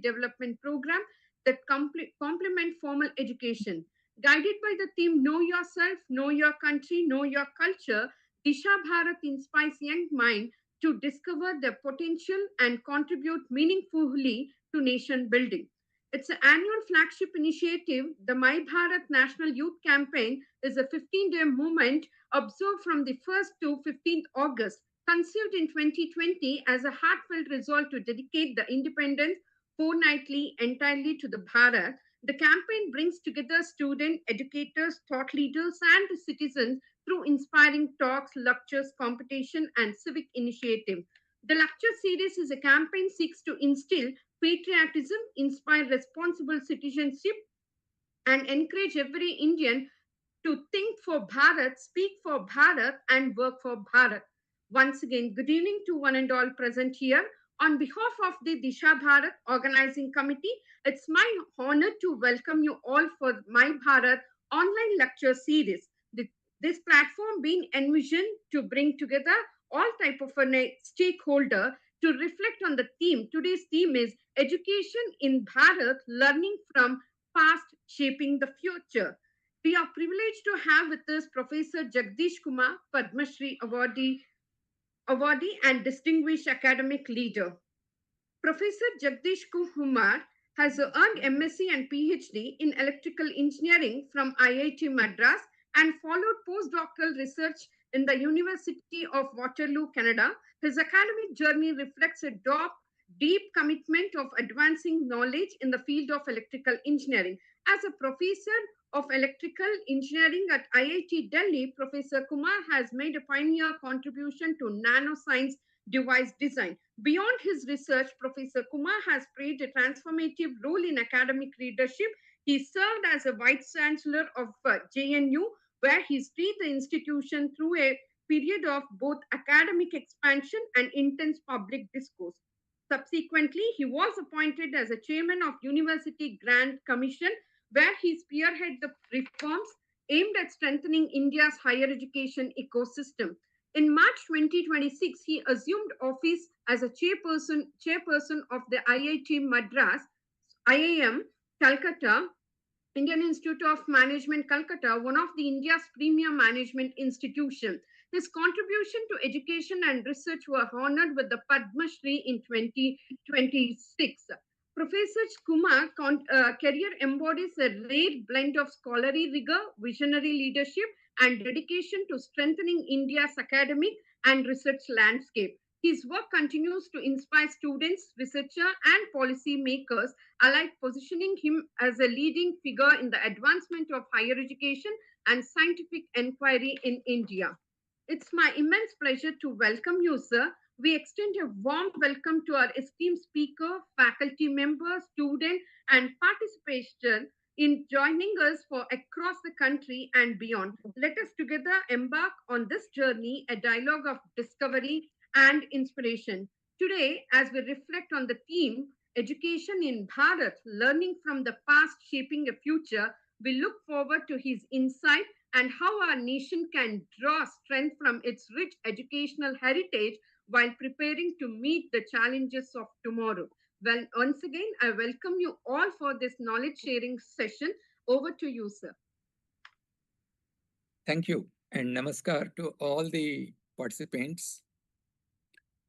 development program that complement formal education. Guided by the theme Know Yourself, Know Your Country, Know Your Culture, Disha Bharat inspires young mind to discover their potential and contribute meaningfully to nation building. Its annual flagship initiative, the My Bharat National Youth Campaign, is a 15-day movement observed from the 1st to 15th August, conceived in 2020 as a heartfelt resolve to dedicate the independence fortnightly entirely to the Bharat. The campaign brings together students, educators, thought leaders, and citizens through inspiring talks, lectures, competition, and civic initiative. The lecture series is a campaign seeks to instill patriotism, inspire responsible citizenship, and encourage every Indian to think for Bharat, speak for Bharat, and work for Bharat. Once again, good evening to one and all present here. On behalf of the Disha Bharat Organizing Committee, it's my honor to welcome you all for My Bharat online lecture series. This platform being envisioned to bring together all type of a stakeholder to reflect on the theme. Today's theme is Education in Bharat, Learning from Past Shaping the Future. We are privileged to have with us Professor Jagadesh Kumar, Padma Shri awardee and distinguished academic leader. Professor Jagdish Kumar has earned MSc and PhD in electrical engineering from IIT Madras and followed postdoctoral research in the University of Waterloo, Canada. His academic journey reflects a deep commitment of advancing knowledge in the field of electrical engineering. As a professor of electrical engineering at IIT Delhi, Professor Kumar has made a pioneer contribution to nanoscience device design. Beyond his research, Professor Kumar has played a transformative role in academic leadership. He served as a Vice Chancellor of JNU, where he steered the institution through a period of both academic expansion and intense public discourse. Subsequently, he was appointed as a chairman of University Grant Commission, where he spearheaded the reforms aimed at strengthening India's higher education ecosystem. In March 2026, he assumed office as a chairperson of the IIT Madras, IIM, Calcutta, Indian Institute of Management, Calcutta, one of the India's premier management institutions. His contribution to education and research were honored with the Padma Shri in 2026. Professor Kumar career embodies a rare blend of scholarly rigor, visionary leadership, and dedication to strengthening India's academic and research landscape. His work continues to inspire students, researchers, and policymakers alike, positioning him as a leading figure in the advancement of higher education and scientific inquiry in India. It's my immense pleasure to welcome you, sir. We extend a warm welcome to our esteemed speaker, faculty members, students, and participation in joining us for across the country and beyond. Let us together embark on this journey, a dialogue of discovery and inspiration. Today, as we reflect on the theme, Education in Bharat, Learning from the Past, Shaping a Future, we look forward to his insight and how our nation can draw strength from its rich educational heritage while preparing to meet the challenges of tomorrow. Well, once again, I welcome you all for this knowledge sharing session. Over to you, sir. Thank you, and namaskar to all the participants.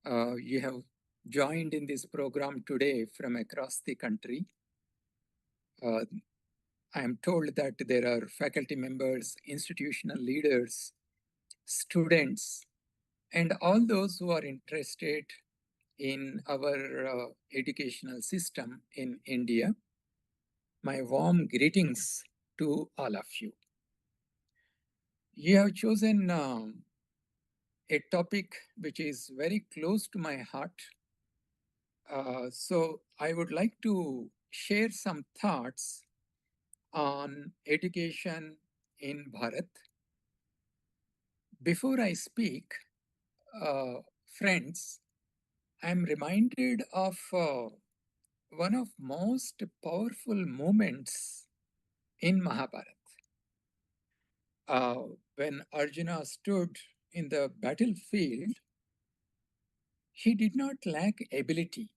You have joined in this program today from across the country. I am told that there are faculty members, institutional leaders, students, and all those who are interested in our educational system in India. My warm greetings to all of you. You have chosen a topic which is very close to my heart. So I would like to share some thoughts on education in Bharat. Before I speak, friends, I'm reminded of one of most powerful moments in Mahabharata. When Arjuna stood in the battlefield, he did not lack ability.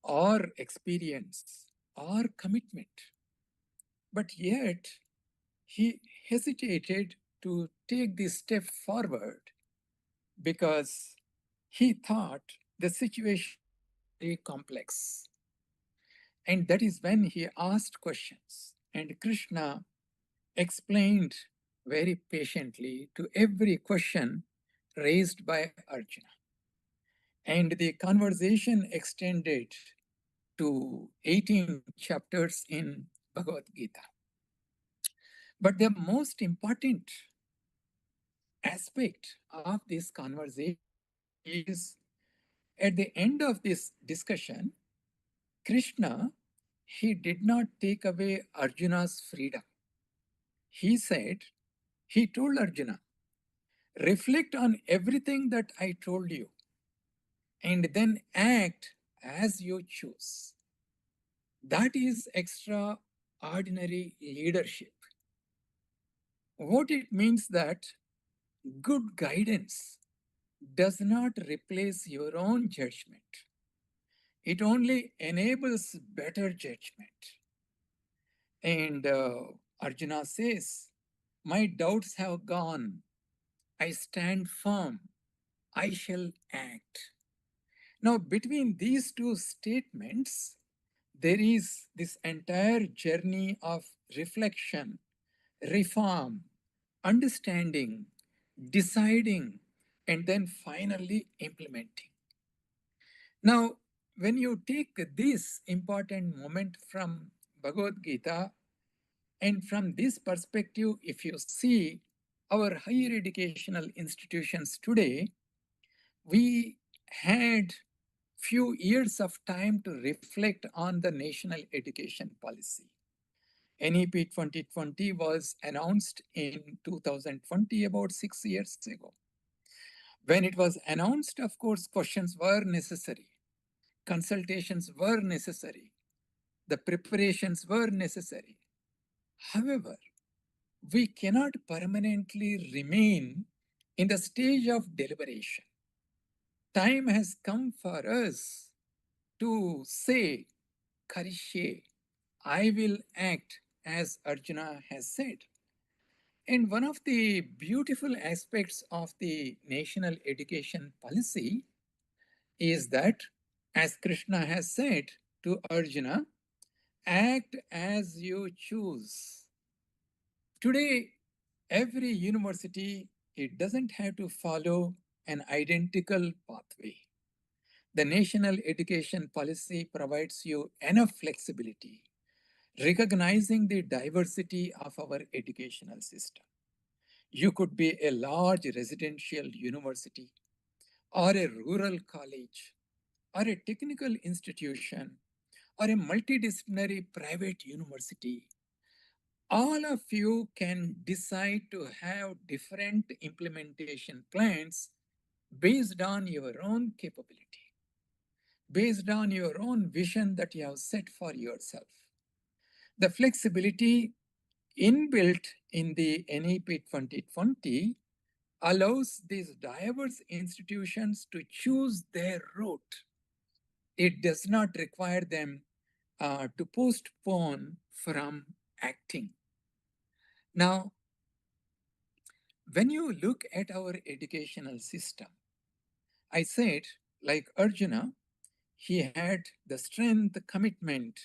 or experience or commitment. But yet, he hesitated to take this step forward because he thought the situation was very complex. And that is when he asked questions. And Krishna explained very patiently to every question raised by Arjuna. And the conversation extended to 18 chapters in Bhagavad Gita. But the most important aspect of this conversation is at the end of this discussion, Krishna, he did not take away Arjuna's freedom. He said, he told Arjuna, reflect on everything that I told you and then act as you choose. That is extraordinary leadership. What it means that good guidance does not replace your own judgment. It only enables better judgment. And Arjuna says, my doubts have gone. I stand firm. I shall act. Now, between these two statements, there is this entire journey of reflection, reform, understanding, deciding, and then finally implementing. Now, when you take this important moment from Bhagavad Gita, and from this perspective, if you see our higher educational institutions today, we had few years of time to reflect on the national education policy. NEP 2020 was announced in 2020, about 6 years ago. When it was announced, of course, questions were necessary, consultations were necessary, the preparations were necessary. However, we cannot permanently remain in the stage of deliberation. Time has come for us to say, Karishye, I will act as Arjuna has said. And one of the beautiful aspects of the national education policy is that, as Krishna has said to Arjuna, act as you choose. Today, every university, it doesn't have to follow an identical pathway. The national education policy provides you enough flexibility, recognizing the diversity of our educational system. You could be a large residential university, or a rural college, or a technical institution, or a multidisciplinary private university. All of you can decide to have different implementation plans based on your own capability, based on your own vision that you have set for yourself. The flexibility inbuilt in the NEP 2020 allows these diverse institutions to choose their route. It does not require them to postpone from acting. Now, when you look at our educational system, I said, like Arjuna, he had the strength, the commitment,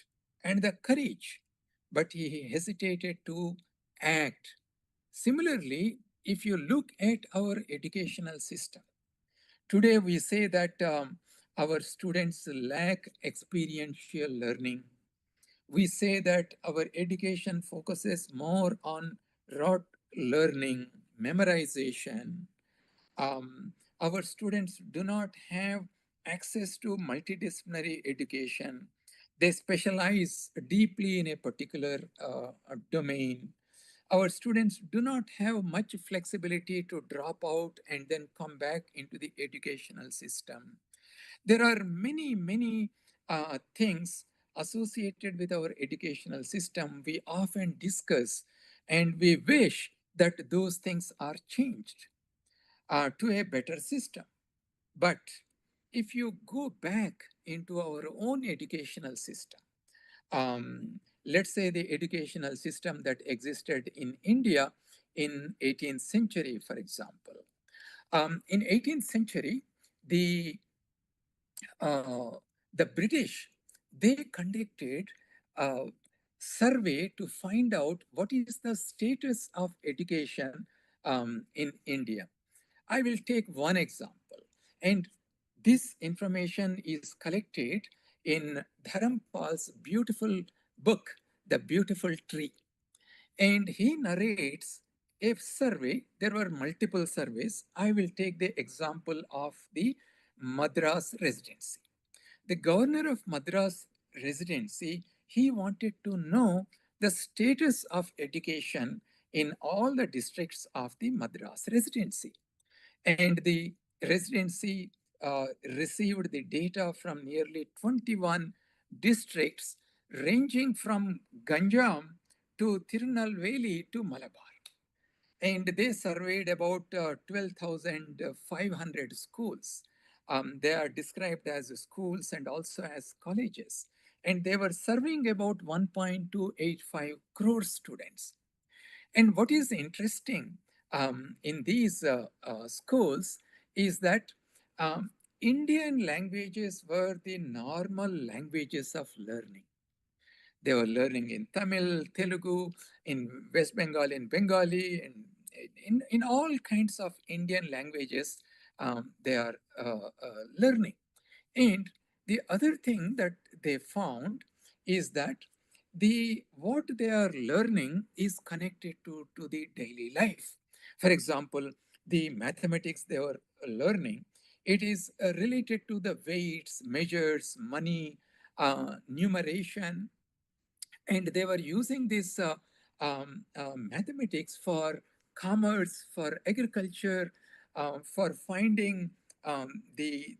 and the courage, but he hesitated to act. Similarly, if you look at our educational system, today we say that our students lack experiential learning. We say that our education focuses more on rote learning, memorization. Our students do not have access to multidisciplinary education. They specialize deeply in a particular domain. Our students do not have much flexibility to drop out and then come back into the educational system. There are many, many things associated with our educational system we often discuss, and we wish that those things are changed to a better system. But if you go back into our own educational system, let's say the educational system that existed in India in 18th century, for example. In 18th century, the uh, the British, they conducted a survey to find out what is the status of education in India. I will take one example, and this information is collected in Dharampal's beautiful book, The Beautiful Tree. And he narrates a survey. There were multiple surveys. I will take the example of the Madras residency. The governor of Madras residency, he wanted to know the status of education in all the districts of the Madras residency. And the residency received the data from nearly 21 districts ranging from Ganjam to Tirunelveli to Malabar. And they surveyed about 12,500 schools. They are described as schools and also as colleges. And they were serving about 1.285 crore students. And what is interesting in these schools is that um, Indian languages were the normal languages of learning. They were learning in Tamil, Telugu, in West Bengal, in Bengali, and in all kinds of Indian languages they are learning. And the other thing that they found is that what they are learning is connected to the daily life. For example, the mathematics they were learning, it is related to the weights, measures, money, numeration, and they were using this mathematics for commerce, for agriculture, for finding the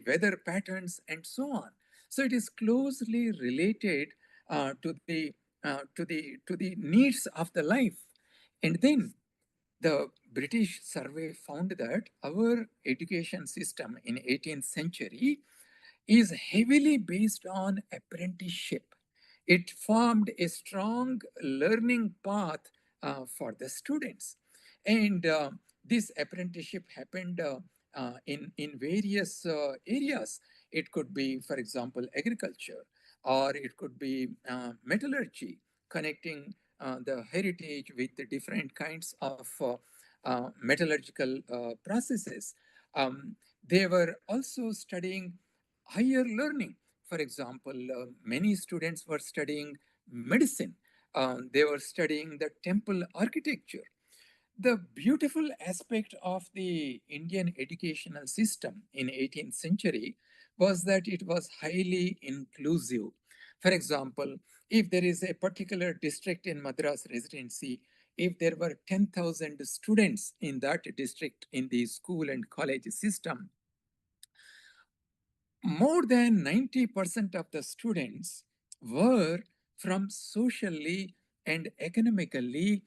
weather patterns and so on. So it is closely related to the needs of the life. And then the British survey found that our education system in 18th century is heavily based on apprenticeship. It formed a strong learning path for the students. And this apprenticeship happened in various areas. It could be, for example, agriculture, or it could be metallurgy, connecting the heritage with the different kinds of metallurgical processes. They were also studying higher learning. For example, many students were studying medicine. They were studying the temple architecture. The beautiful aspect of the Indian educational system in 18th century was that it was highly inclusive. For example, if there is a particular district in Madras residency, if there were 10,000 students in that district in the school and college system, more than 90% of the students were from socially and economically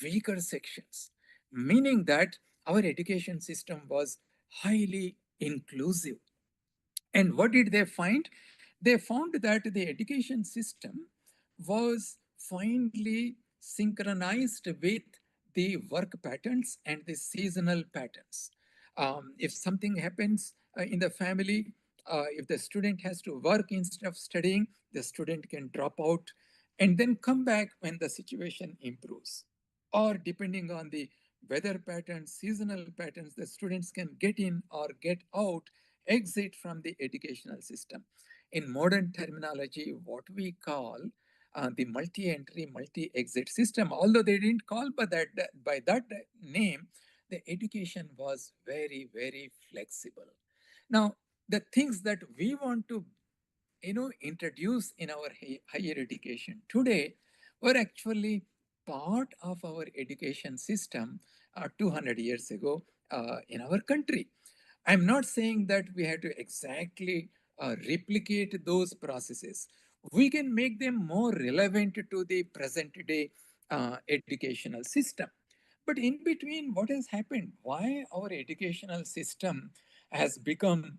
weaker sections, meaning that our education system was highly inclusive. And what did they find? They found that the education system was finely synchronized with the work patterns and the seasonal patterns. If something happens in the family, if the student has to work instead of studying, the student can drop out and then come back when the situation improves. Or depending on the weather patterns, seasonal patterns, the students can get in or get out, exit from the educational system. In modern terminology, what we call the multi-entry, multi-exit system, although they didn't call by that name, the education was very, very flexible. Now, the things that we want to introduce in our higher education today were actually part of our education system 200 years ago in our country. I'm not saying that we have to exactly replicate those processes. We can make them more relevant to the present day educational system. But in between, what has happened? Why our educational system has become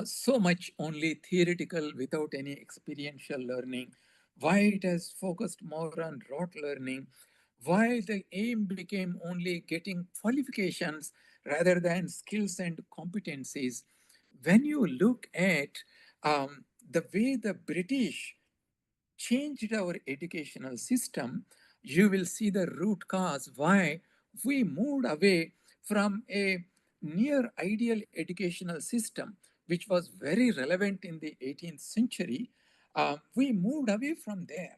so much only theoretical without any experiential learning, why it has focused more on rote learning, why the aim became only getting qualifications rather than skills and competencies. When you look at the way the British changed our educational system, you will see the root cause why we moved away from a near ideal educational system, which was very relevant in the 18th century. We moved away from there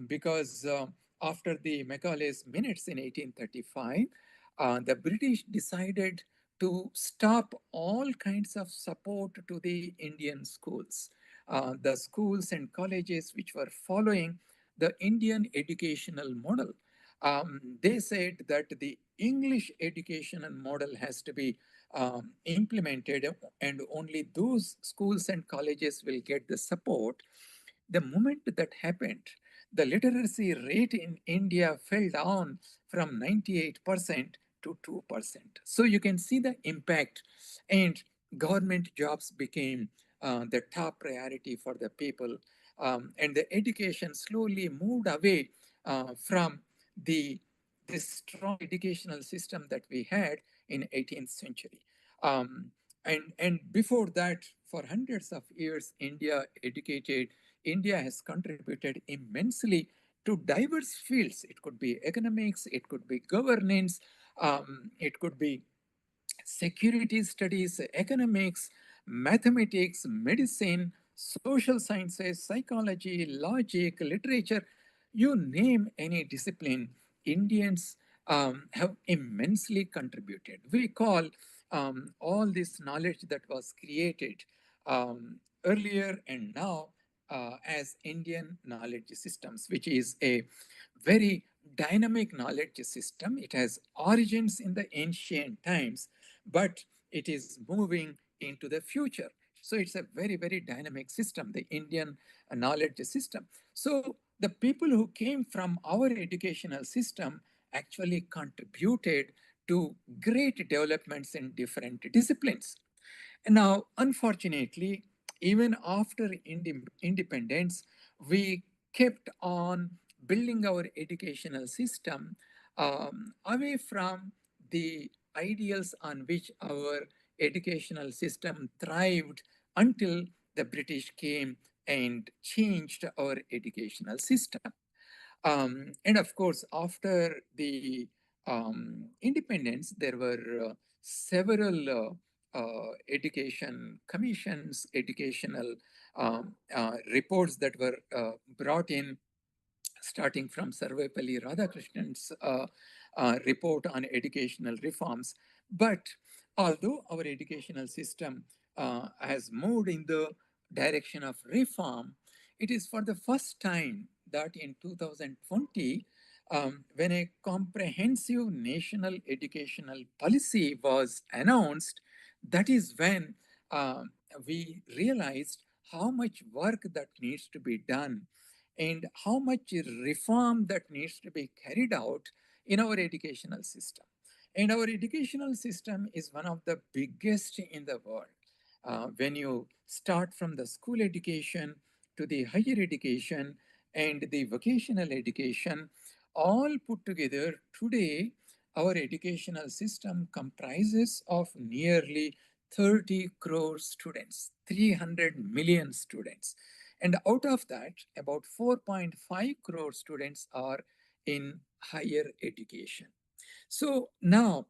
because after the Macaulay's Minutes in 1835, the British decided to stop all kinds of support to the Indian schools. The schools and colleges which were following the Indian educational model. They said that the English educational model has to be implemented, and only those schools and colleges will get the support. The moment that happened, the literacy rate in India fell down from 98% to 2%. So you can see the impact, and government jobs became the top priority for the people. And the education slowly moved away from the this strong educational system that we had in 18th century. Um, and before that, for hundreds of years, India has contributed immensely to diverse fields. It could be economics, it could be governance, it could be security studies, economics, mathematics, medicine, social sciences, psychology, logic, literature, you name any discipline, Indians have immensely contributed. We call all this knowledge that was created earlier and now as Indian knowledge systems, which is a very dynamic knowledge system. It has origins in the ancient times, but it is moving into the future. So it's a very, very dynamic system, the Indian knowledge system. So the people who came from our educational system actually contributed to great developments in different disciplines. Now, unfortunately, even after independence, we kept on building our educational system away from the ideals on which our educational system thrived until the British came and changed our educational system. And of course, after the independence, there were several education commissions, educational reports that were brought in, starting from Sarvepalli Radhakrishnan's report on educational reforms. But although our educational system has moved in the direction of reform, it is for the first time that in 2020, when a comprehensive national educational policy was announced, that is when we realized how much work that needs to be done and how much reform that needs to be carried out in our educational system. And our educational system is one of the biggest in the world. When you start from the school education to the higher education and the vocational education, all put together today, our educational system comprises of nearly 30 crore students, 300 million students. And out of that, about 4.5 crore students are in higher education. So now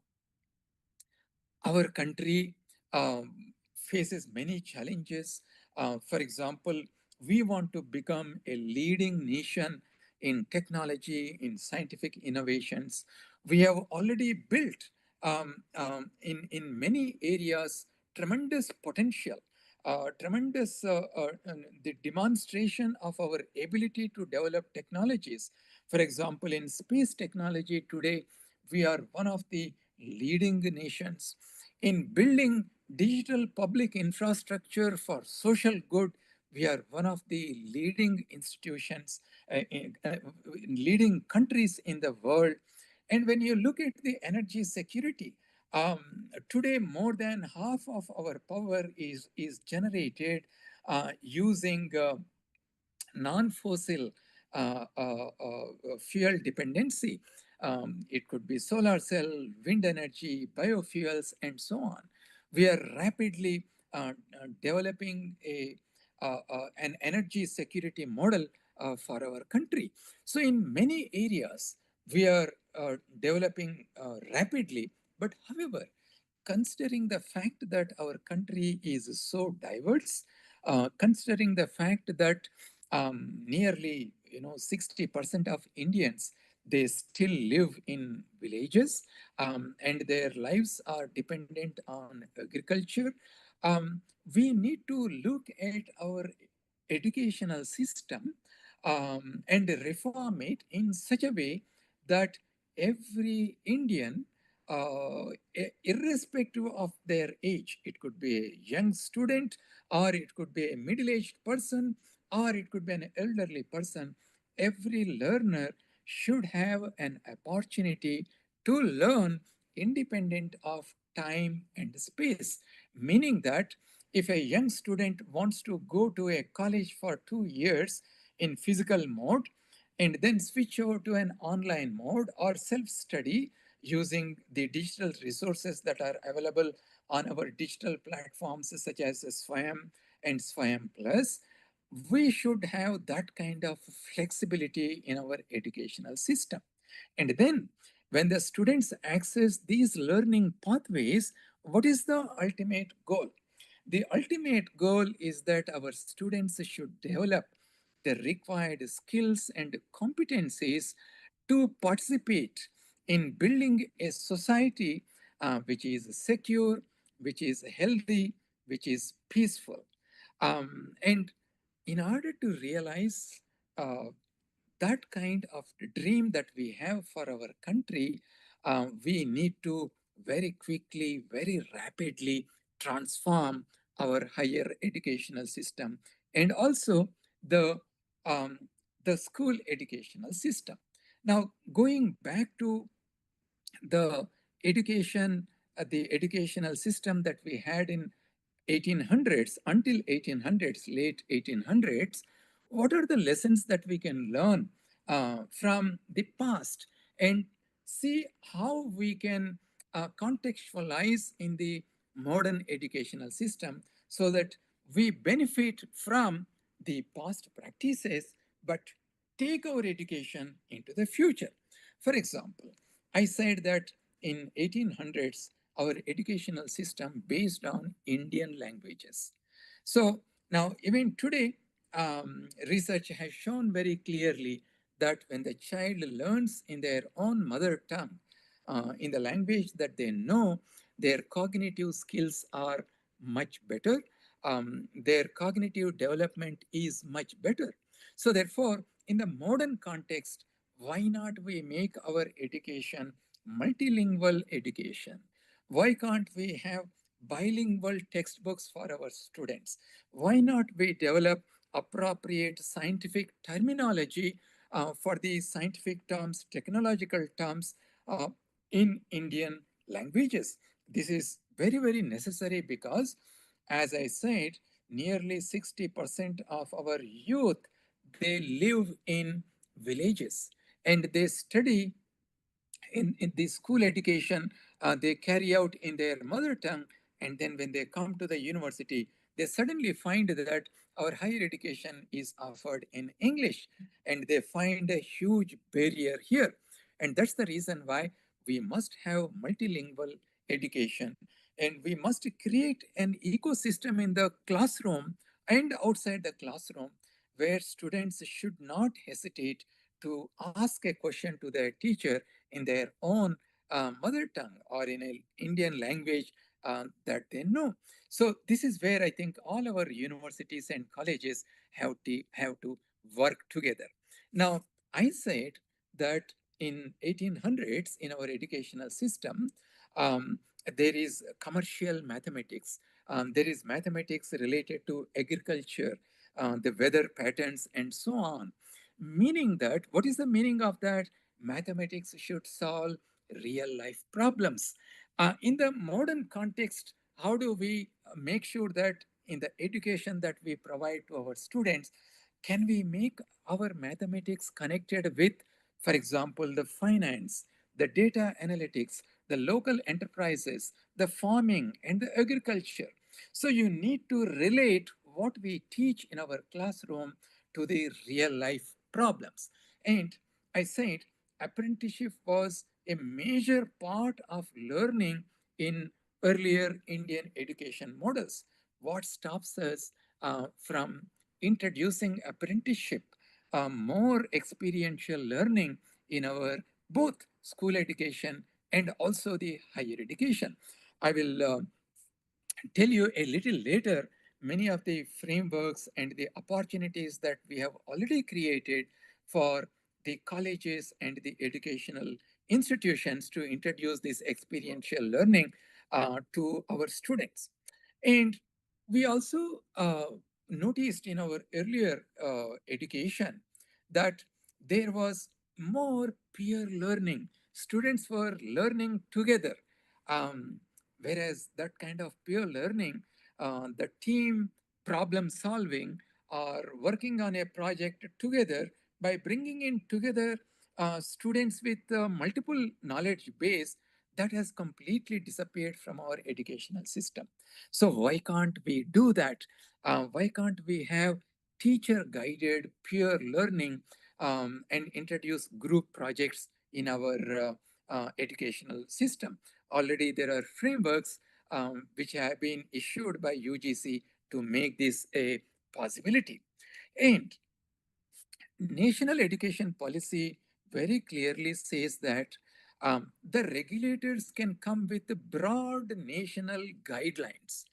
our country faces many challenges. For example, we want to become a leading nation in technology, in scientific innovations. We have already built in many areas tremendous potential, the demonstration of our ability to develop technologies. For example, in space technology today, we are one of the leading nations in building digital public infrastructure for social good. We are one of the leading institutions, leading countries in the world. And when you look at the energy security, Today, more than half of our power is generated using non-fossil fuel dependency. It could be solar cell, wind energy, biofuels, and so on. We are rapidly developing an energy security model for our country. So, in many areas, we are developing rapidly. But however, considering the fact that our country is so diverse, considering the fact that nearly 60% of Indians, they still live in villages, and their lives are dependent on agriculture. We need to look at our educational system and reform it in such a way that every Indian, irrespective of their age, it could be a young student, or it could be a middle aged person, or it could be an elderly person, every learner should have an opportunity to learn independent of time and space. Meaning that if a young student wants to go to a college for 2 years in physical mode and then switch over to an online mode or self study using the digital resources that are available on our digital platforms such as Swayam and Swayam Plus, we should have that kind of flexibility in our educational system. And then, when the students access these learning pathways, what is the ultimate goal? The ultimate goal is that our students should develop the required skills and competencies to participate in building a society which is secure, which is healthy, which is peaceful. And in order to realize uh, that kind of dream that we have for our country, we need to very quickly, very rapidly transform our higher educational system and also the um, the school educational system. Now, going back to the the educational system that we had in 1800s until 1800s, late 1800s, what are the lessons that we can learn from the past and see how we can contextualize in the modern educational system so that we benefit from the past practices but take our education into the future. For example, I said that in 1800s, our educational system based on Indian languages. So now, even today, research has shown very clearly that when the child learns in their own mother tongue, in the language that they know, their cognitive skills are much better. Their cognitive development is much better. So, therefore, in the modern context, why not we make our education multilingual education? Why can't we have bilingual textbooks for our students? Why not we develop appropriate scientific terminology for the scientific terms, technological terms uh, in Indian languages? This is very, very necessary because, as I said, nearly 60% of our youth, they live in villages and they study in the school education, they carry out in their mother tongue, and then when they come to the university, they suddenly find that our higher education is offered in English, and they find a huge barrier here. And that's the reason why we must have multilingual education, and we must create an ecosystem in the classroom and outside the classroom where students should not hesitate to ask a question to their teacher in their own mother tongue or in an Indian language that they know. So this is where I think all our universities and colleges have to work together. Now, I said that in 1800s in our educational system, um, there is commercial mathematics. There is mathematics related to agriculture, the weather patterns, and so on. Meaning that, what is the meaning of that? Mathematics should solve real life problems. In the modern context, how do we make sure that in the education that we provide to our students, can we make our mathematics connected with, for example, the finance, the data analytics, the local enterprises, the farming, and the agriculture? So you need to relate what we teach in our classroom to the real life problems. And I said apprenticeship was a major part of learning in earlier Indian education models. What stops us from introducing apprenticeship, more experiential learning in our both school education and also the higher education? I will tell you a little later many of the frameworks and the opportunities that we have already created for the colleges and the educational institutions to introduce this experiential learning to our students. And we also noticed in our earlier education that there was more peer learning. Students were learning together. Um, Whereas that kind of peer learning, the team problem solving or working on a project together by bringing in together students with multiple knowledge base, that has completely disappeared from our educational system. So why can't we do that? Why can't we have teacher guided peer learning and introduce group projects in our educational system? Already there are frameworks which have been issued by UGC to make this a possibility. And national education policy very clearly says that the regulators can come with broad national guidelines.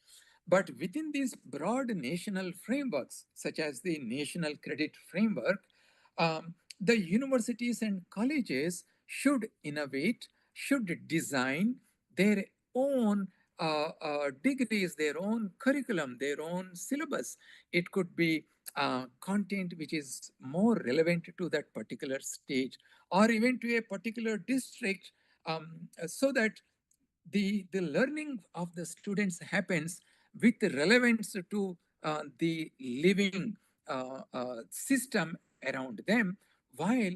But within these broad national frameworks, such as the National Credit Framework, the universities and colleges should innovate, should design their own degrees, their own curriculum, their own syllabus. It could be content which is more relevant to that particular stage or even to a particular district, so that the learning of the students happens with relevance to the living system around them, while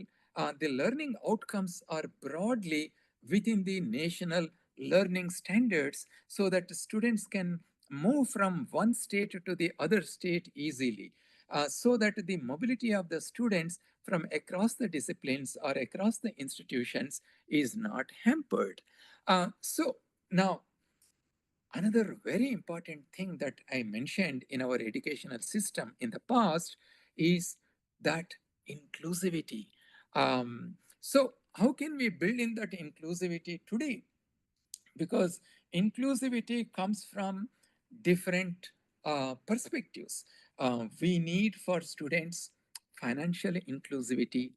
the learning outcomes are broadly within the national learning standards, so that students can move from one state to the other state easily, so that the mobility of the students from across the disciplines or across the institutions is not hampered. So now, another very important thing that I mentioned in our educational system in the past is that inclusivity. So, how can we build in that inclusivity today? Because inclusivity comes from different perspectives. We need for students financial inclusivity,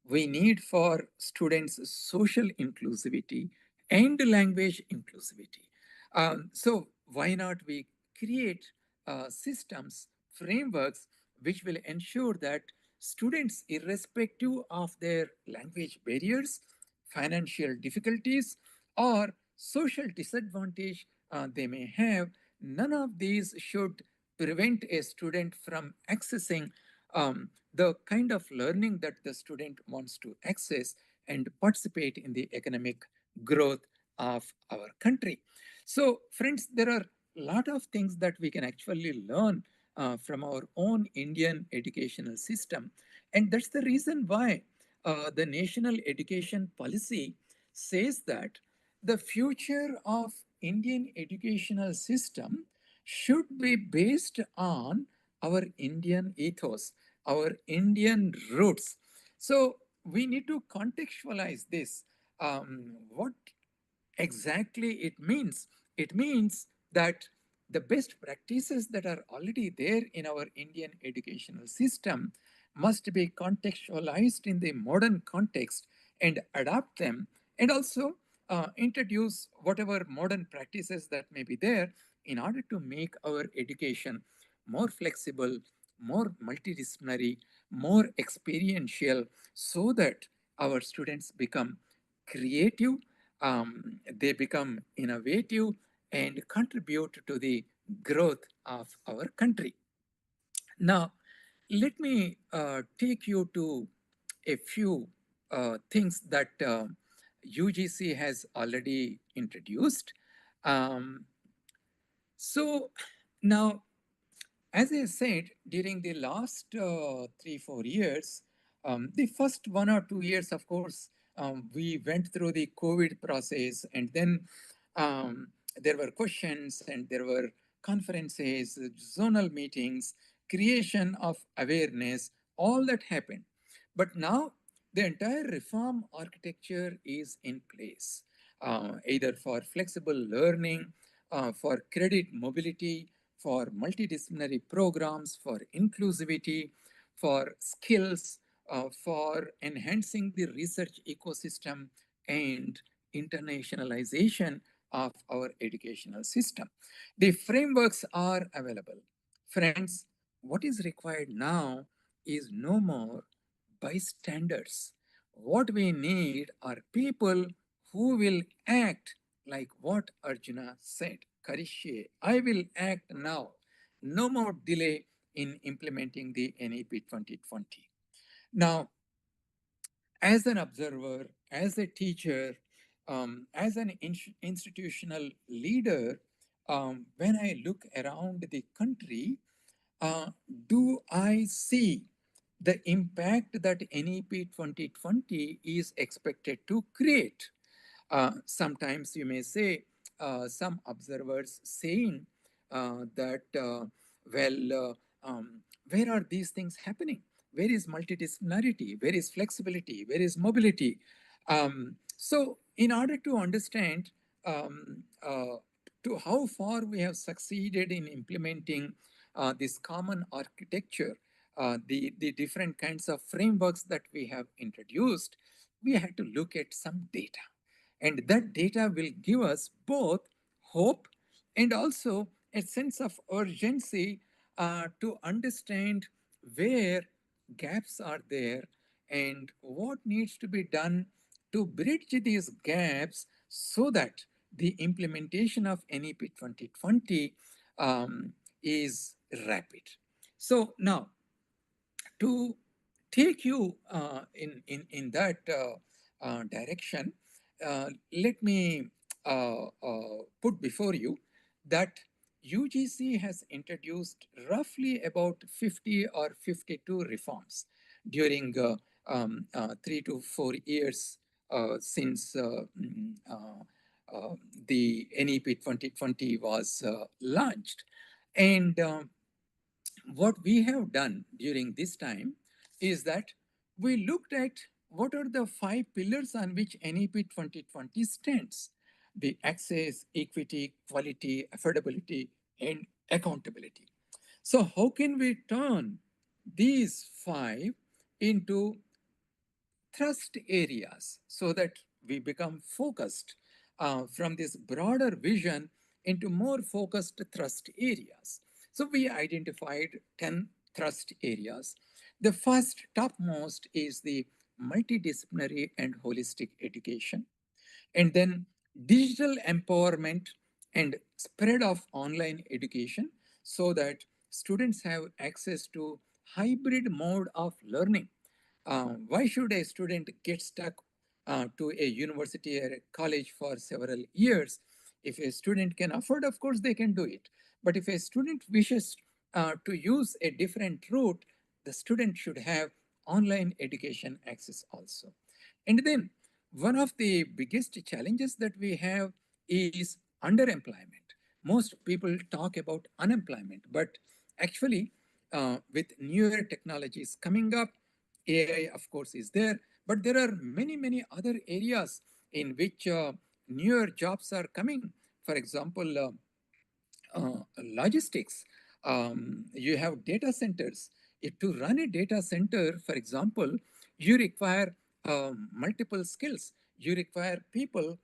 we need for students social inclusivity and language inclusivity. So why not we create systems, frameworks which will ensure that students, irrespective of their language barriers, financial difficulties, or social disadvantage they may have, none of these should prevent a student from accessing the kind of learning that the student wants to access and participate in the economic growth of our country. So, friends, there are a lot of things that we can actually learn from our own Indian educational system. And that's the reason why the national education policy says that the future of Indian educational system should be based on our Indian ethos, our Indian roots. So we need to contextualize this. What exactly it means? It means that the best practices that are already there in our Indian educational system must be contextualized in the modern context and adapt them, and also introduce whatever modern practices that may be there in order to make our education more flexible, more multidisciplinary, more experiential, so that our students become creative, they become innovative and contribute to the growth of our country. Now, let me take you to a few things that UGC has already introduced. Um, so, now, as I said, during the last 3, 4 years, the first 1 or 2 years, of course, we went through the COVID process, and then there were questions, and there were conferences, zonal meetings, creation of awareness, all that happened. But now the entire reform architecture is in place, either for flexible learning, for credit mobility, for multidisciplinary programs, for inclusivity, for skills, for enhancing the research ecosystem and internationalization of our educational system. The frameworks are available. Friends, what is required now is no more bystanders. What we need are people who will act like what Arjuna said. Karishye, I will act now. No more delay in implementing the NEP 2020. Now, as an observer, as a teacher, as an institutional leader, when I look around the country, uh, do I see the impact that NEP 2020 is expected to create? Sometimes you may say, some observers saying that, well, where are these things happening? Where is multidisciplinarity? Where is flexibility? Where is mobility? So, in order to understand to how far we have succeeded in implementing this common architecture, the different kinds of frameworks that we have introduced, we had to look at some data. And that data will give us both hope and also a sense of urgency to understand where gaps are there and what needs to be done to bridge these gaps so that the implementation of NEP 2020 is rapid. So now, to take you in that direction, let me put before you that UGC has introduced roughly about 50 or 52 reforms during 3 to 4 years since the NEP 2020 was launched. And what we have done during this time is that we looked at what are the 5 pillars on which NEP 2020 stands: the access, equity, quality, affordability, and accountability. So, how can we turn these five into thrust areas so that we become focused from this broader vision into more focused thrust areas? So we identified 10 thrust areas. The first, topmost, is the multidisciplinary and holistic education, and then digital empowerment and spread of online education so that students have access to hybrid mode of learning. Why should a student get stuck to a university or a college for several years? If a student can afford, of course, they can do it. But if a student wishes to use a different route, the student should have online education access also. And then one of the biggest challenges that we have is underemployment. Most people talk about unemployment, but actually, with newer technologies coming up, AI, of course, is there, but there are many, many other areas in which newer jobs are coming. For example, logistics. You have data centers. If to run a data center, for example, you require multiple skills. You require people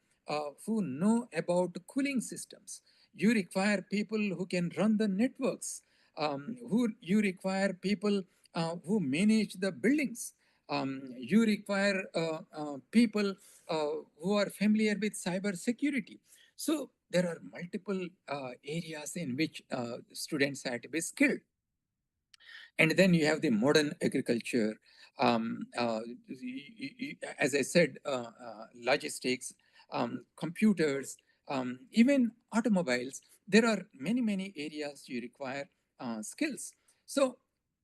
who know about cooling systems. You require people who can run the networks. Who you require people who manage the buildings. You require people who are familiar with cyber security. So there are multiple areas in which students have to be skilled. And then you have the modern agriculture. Um, uh, as I said, logistics, computers, even automobiles. There are many, many areas you require skills. So,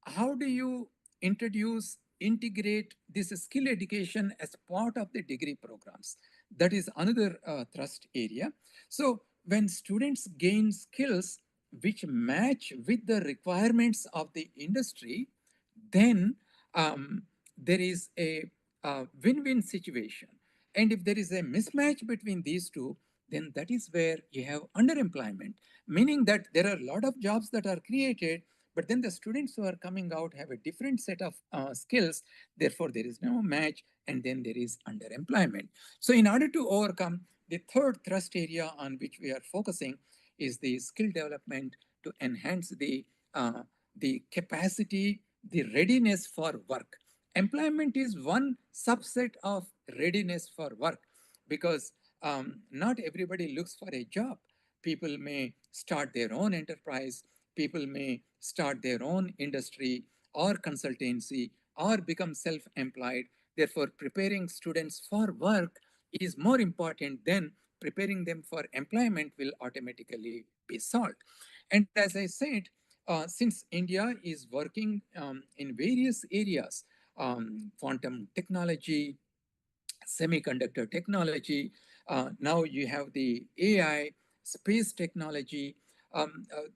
how do you integrate this skill education as part of the degree programs? That is another thrust area. So, when students gain skills which match with the requirements of the industry, then there is a win-win situation. And if there is a mismatch between these two, then that is where you have underemployment, meaning that there are a lot of jobs that are created, but then the students who are coming out have a different set of skills. Therefore, there is no match, and then there is underemployment. So, in order to overcome, the third thrust area on which we are focusing is the skill development to enhance the capacity, the readiness for work. Employment is one subset of readiness for work, because not everybody looks for a job. People may start their own enterprise, people may start their own industry or consultancy or become self employed. Therefore, preparing students for work is more important than preparing them for employment will automatically be solved. And as I said, since India is working in various areas, quantum technology, semiconductor technology. Now you have the AI, space technology.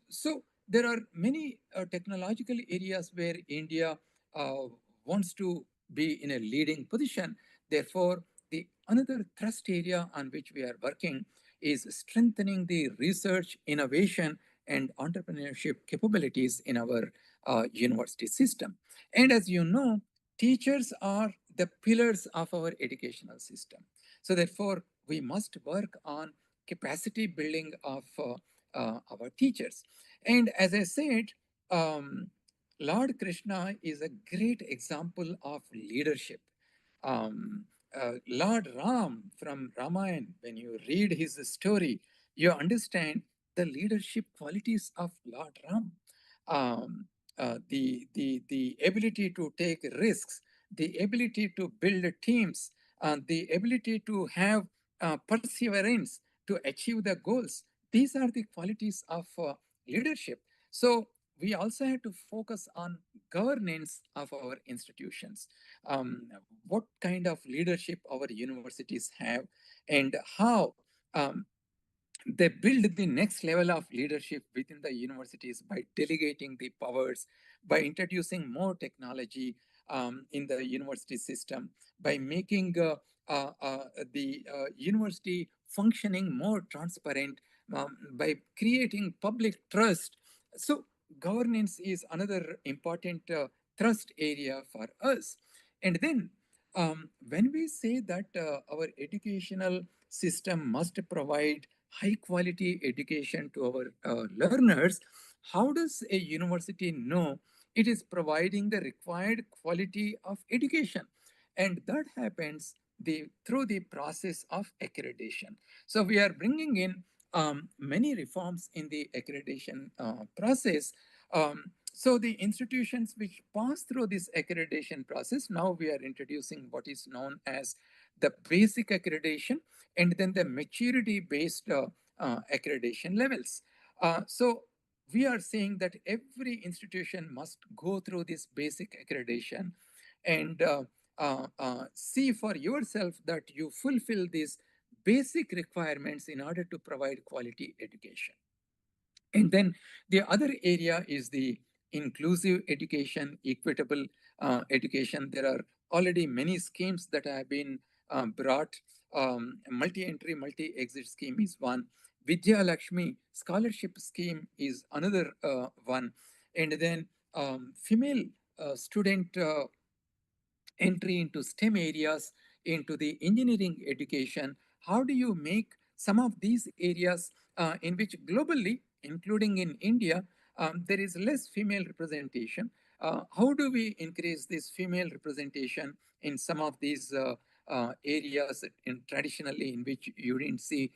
So there are many technological areas where India uh, wants to be in a leading position. Therefore, the another thrust area on which we are working is strengthening the research, innovation, and entrepreneurship capabilities in our university system. And as you know, teachers are the pillars of our educational system. So, therefore, we must work on capacity building of our teachers. And as I said, um, Lord Krishna is a great example of leadership. Lord Ram from Ramayana, when you read his story, you understand the leadership qualities of Lord Ram. Um, the ability to take risks, the ability to build teams, the ability to have perseverance to achieve the goals. These are the qualities of leadership. So we also have to focus on governance of our institutions. Um, what kind of leadership our universities have, and how they build the next level of leadership within the universities by delegating the powers, by introducing more technology in the university system, by making the university functioning more transparent, by creating public trust. So, governance is another important thrust area for us. And then, when we say that our educational system must provide high quality education to our learners, how does a university know it is providing the required quality of education? And that happens through the process of accreditation. So we are bringing in many reforms in the accreditation process. So the institutions which pass through this accreditation process, now we are introducing what is known as the basic accreditation, and then the maturity based accreditation levels. So we are saying that every institution must go through this basic accreditation and see for yourself that you fulfill these basic requirements in order to provide quality education. And then the other area is the inclusive education, equitable education. There are already many schemes that have been brought. Multi-entry, multi-exit scheme is one. Vidya Lakshmi scholarship scheme is another one. And then female student entry into STEM areas, into the engineering education. How do you make some of these areas in which globally, including in India, there is less female representation? How do we increase this female representation in some of these areas traditionally in which you didn't see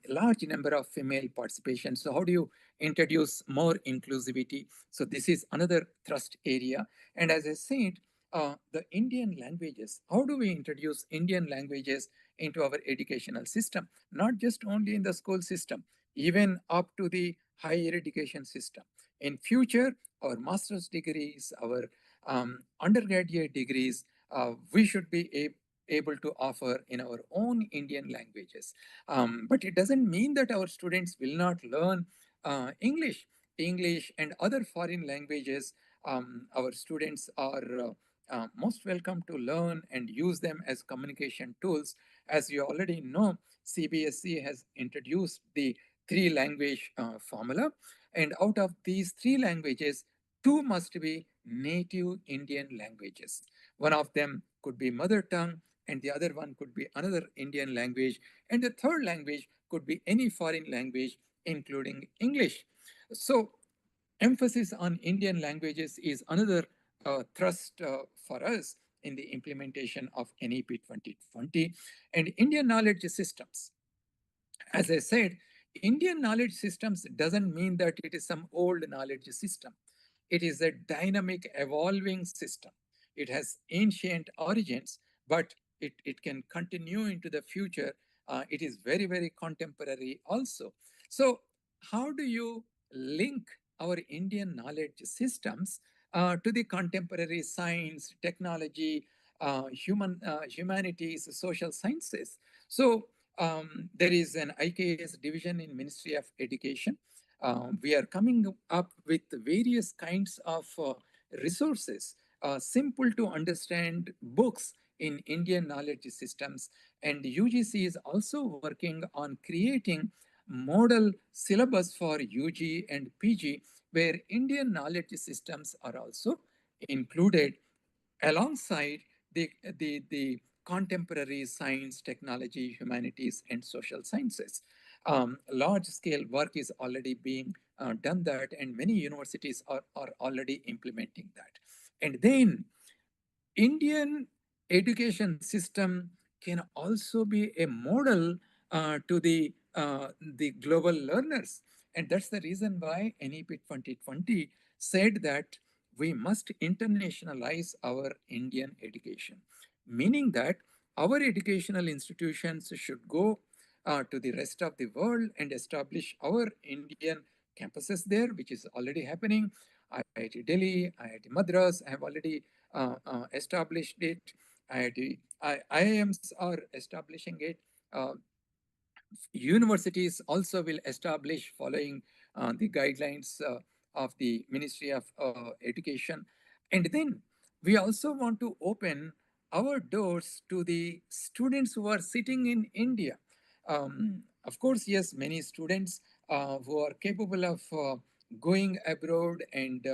large number of female participation? So how do you introduce more inclusivity? So this is another thrust area. And as I said, the Indian languages, how do we introduce Indian languages into our educational system? Not just only in the school system, even up to the higher education system. In future, our master's degrees, our undergraduate degrees, we should be able to offer in our own Indian languages. But it doesn't mean that our students will not learn English. English and other foreign languages, our students are most welcome to learn and use them as communication tools. As you already know, CBSE has introduced the three language formula, and out of these three languages, two must be native Indian languages. One of them could be mother tongue, and the other one could be another Indian language, and the third language could be any foreign language, including English. So, emphasis on Indian languages is another thrust for us in the implementation of NEP 2020. And Indian knowledge systems, as I said, Indian knowledge systems doesn't mean that it is some old knowledge system. It is a dynamic, evolving system. It has ancient origins, but it can continue into the future. It is very, very contemporary also. So, how do you link our Indian knowledge systems to the contemporary science, technology, humanities, social sciences? So, there is an IKS division in Ministry of Education. We are coming up with various kinds of resources, simple to understand books in Indian knowledge systems. And UGC is also working on creating model syllabus for UG and PG, where Indian knowledge systems are also included alongside the contemporary science, technology, humanities, and social sciences. Large scale work is already being done that, and many universities are already implementing that. And then Indian education system can also be a model to the global learners. And that's the reason why NEP 2020 said that we must internationalize our Indian education, meaning that our educational institutions should go to the rest of the world and establish our Indian campuses there, which is already happening. IIT Delhi, IIT Madras have already established it. IIMs are establishing it. Uh, Universities also will establish following the guidelines of the Ministry of Education. And then we also want to open our doors to the students who are sitting in India. Of course, yes, many students who are capable of going abroad and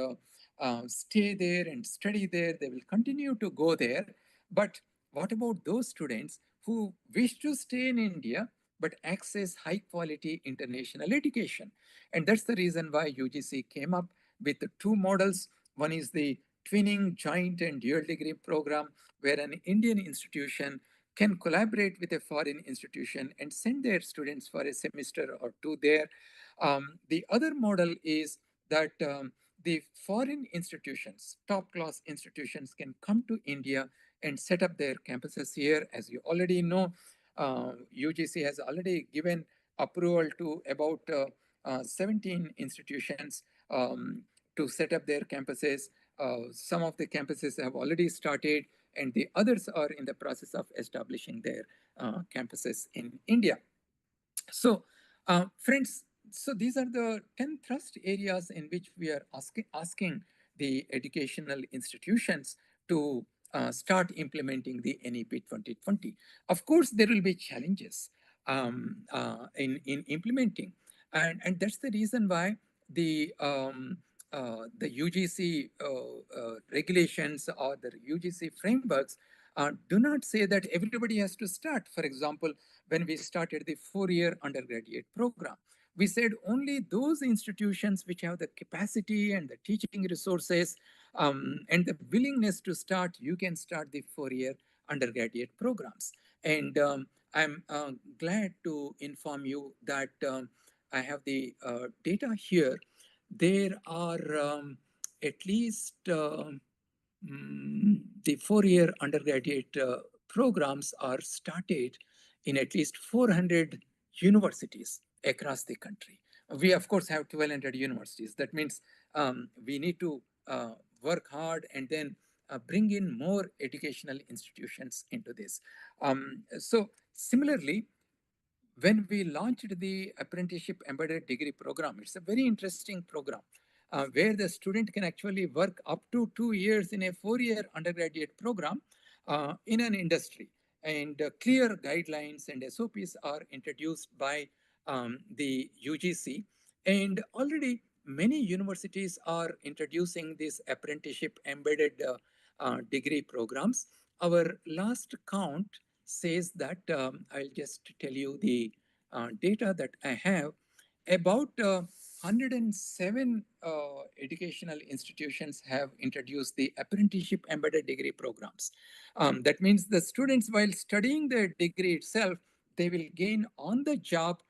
stay there and study there, they will continue to go there. But what about those students who wish to stay in India but access high quality international education? And that's the reason why UGC came up with the two models. One is the twinning joint and dual degree program, where an Indian institution can collaborate with a foreign institution and send their students for a semester or two there. The other model is that the foreign institutions, top class institutions, can come to India and set up their campuses here. As you already know, UGC has already given approval to about 17 institutions to set up their campuses. Some of the campuses have already started, and the others are in the process of establishing their campuses in India. So, friends, so these are the 10 thrust areas in which we are asking the educational institutions to start implementing the NEP 2020. Of course, there will be challenges in implementing. And that's the reason why the UGC regulations or the UGC frameworks do not say that everybody has to start. For example, when we started the 4-year undergraduate program, we said only those institutions which have the capacity and the teaching resources and the willingness to start, you can start the 4 year undergraduate programs. And I'm glad to inform you that I have the data here. There are at least the 4 year undergraduate programs are started in at least 400 universities across the country. We, of course, have 1,200 universities. That means we need to work hard and then bring in more educational institutions into this. So, similarly, when we launched the apprenticeship embedded degree program, it's a very interesting program where the student can actually work up to 2 years in a 4 year undergraduate program in an industry. And clear guidelines and SOPs are introduced by the UGC. And already many universities are introducing these apprenticeship embedded degree programs. Our last count says that I'll just tell you the data that I have. About 107 educational institutions have introduced the apprenticeship embedded degree programs. That means the students, while studying the degree itself, they will gain on the job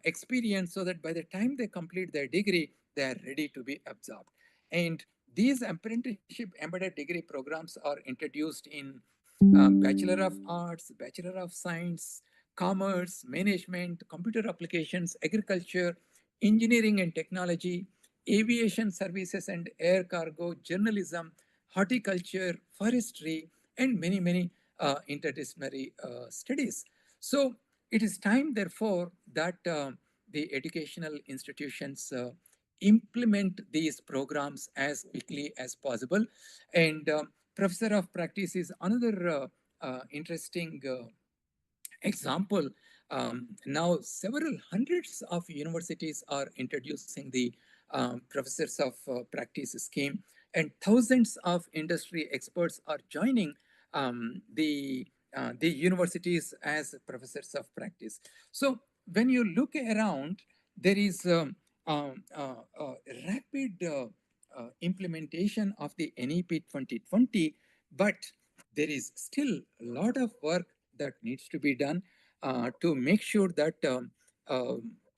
experience so that by the time they complete their degree, they are ready to be absorbed. And these apprenticeship embedded degree programs are introduced in Bachelor of Arts, Bachelor of Science, Commerce, Management, Computer Applications, Agriculture, Engineering and Technology, Aviation Services and Air Cargo, Journalism, Horticulture, Forestry, and many, many interdisciplinary studies. So it is time, therefore, that the educational institutions implement these programs as quickly as possible. And Professor of Practice is another interesting example. Now, several hundreds of universities are introducing the Professors of Practice scheme, and thousands of industry experts are joining the universities as professors of practice. So, when you look around, there is rapid implementation of the NEP 2020, but there is still a lot of work that needs to be done to make sure that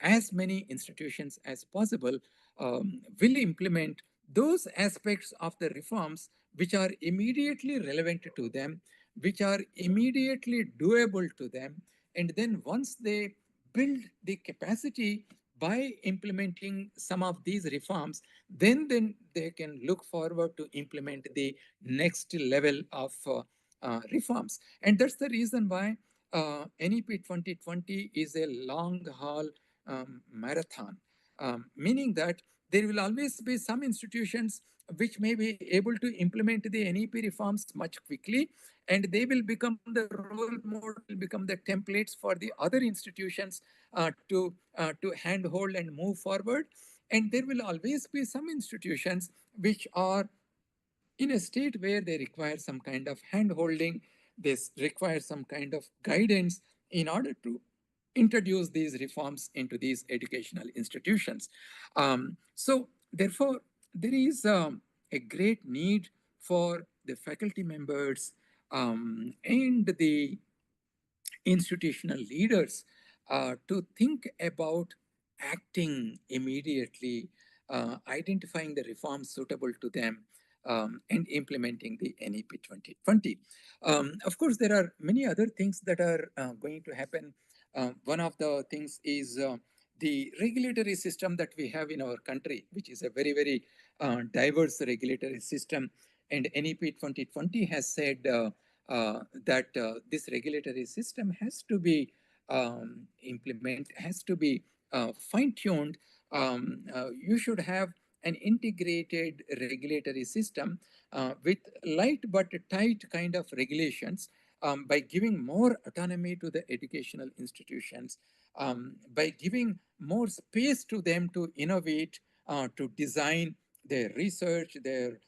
as many institutions as possible will implement those aspects of the reforms which are immediately relevant to them, which are immediately doable to them. And then once they build the capacity by implementing some of these reforms, then they can look forward to implement the next level of reforms. And that's the reason why NEP 2020 is a long haul marathon, meaning that there will always be some institutions which may be able to implement the NEP reforms much quickly, and they will become the role model, will become the templates for the other institutions to handhold and move forward. And there will always be some institutions which are in a state where they require some kind of hand holding, they require some kind of guidance in order to introduce these reforms into these educational institutions. So, therefore, there is a great need for the faculty members and the institutional leaders to think about acting immediately, identifying the reforms suitable to them, and implementing the NEP 2020. Of course, there are many other things that are going to happen. One of the things is the regulatory system that we have in our country, which is a very, very diverse regulatory system. And NEP 2020 has said that this regulatory system has to be has to be fine-tuned. You should have an integrated regulatory system with light but tight kind of regulations, by giving more autonomy to the educational institutions, by giving more space to them to innovate, to design their research, their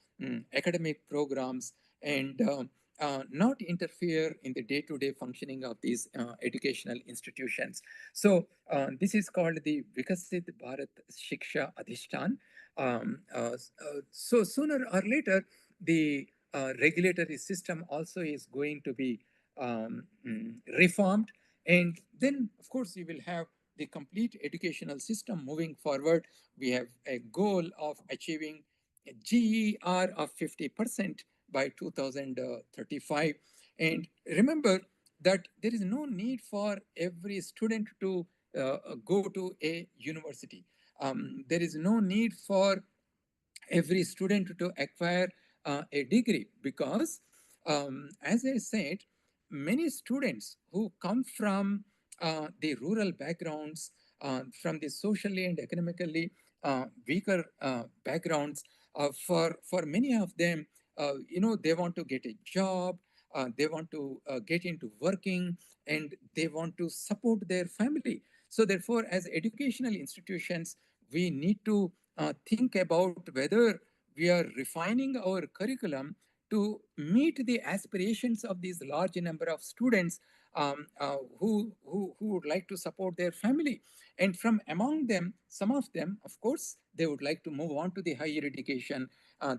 academic programs, and not interfere in the day-to-day functioning of these educational institutions. So this is called the Vikasit Bharat Shiksha Adhishtan. So sooner or later, the regulatory system also is going to be reformed. And then, of course, you will have the complete educational system moving forward. We have a goal of achieving a GER of 50% by 2035. And remember that there is no need for every student to go to a university. There is no need for every student to acquire a degree because, as I said, many students who come from the rural backgrounds, from the socially and economically weaker backgrounds, for many of them, they want to get a job, they want to get into working, and they want to support their family. So, therefore, as educational institutions, we need to think about whether we are refining our curriculum to meet the aspirations of these large number of students who would like to support their family. And from among them, some of them, of course, they would like to move on to the higher education.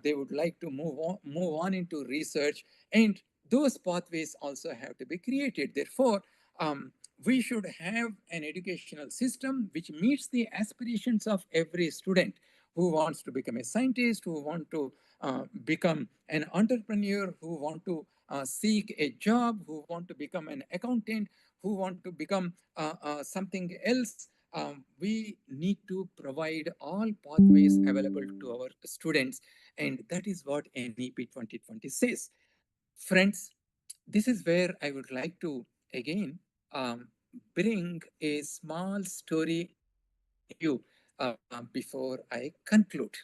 They would like to move on into research. And those pathways also have to be created. Therefore, we should have an educational system which meets the aspirations of every student who wants to become a scientist, who want to become an entrepreneur, who want to seek a job, who want to become an accountant, who want to become something else. We need to provide all pathways available to our students, and that is what NEP 2020 says. Friends, this is where I would like to again bring a small story to you before I conclude.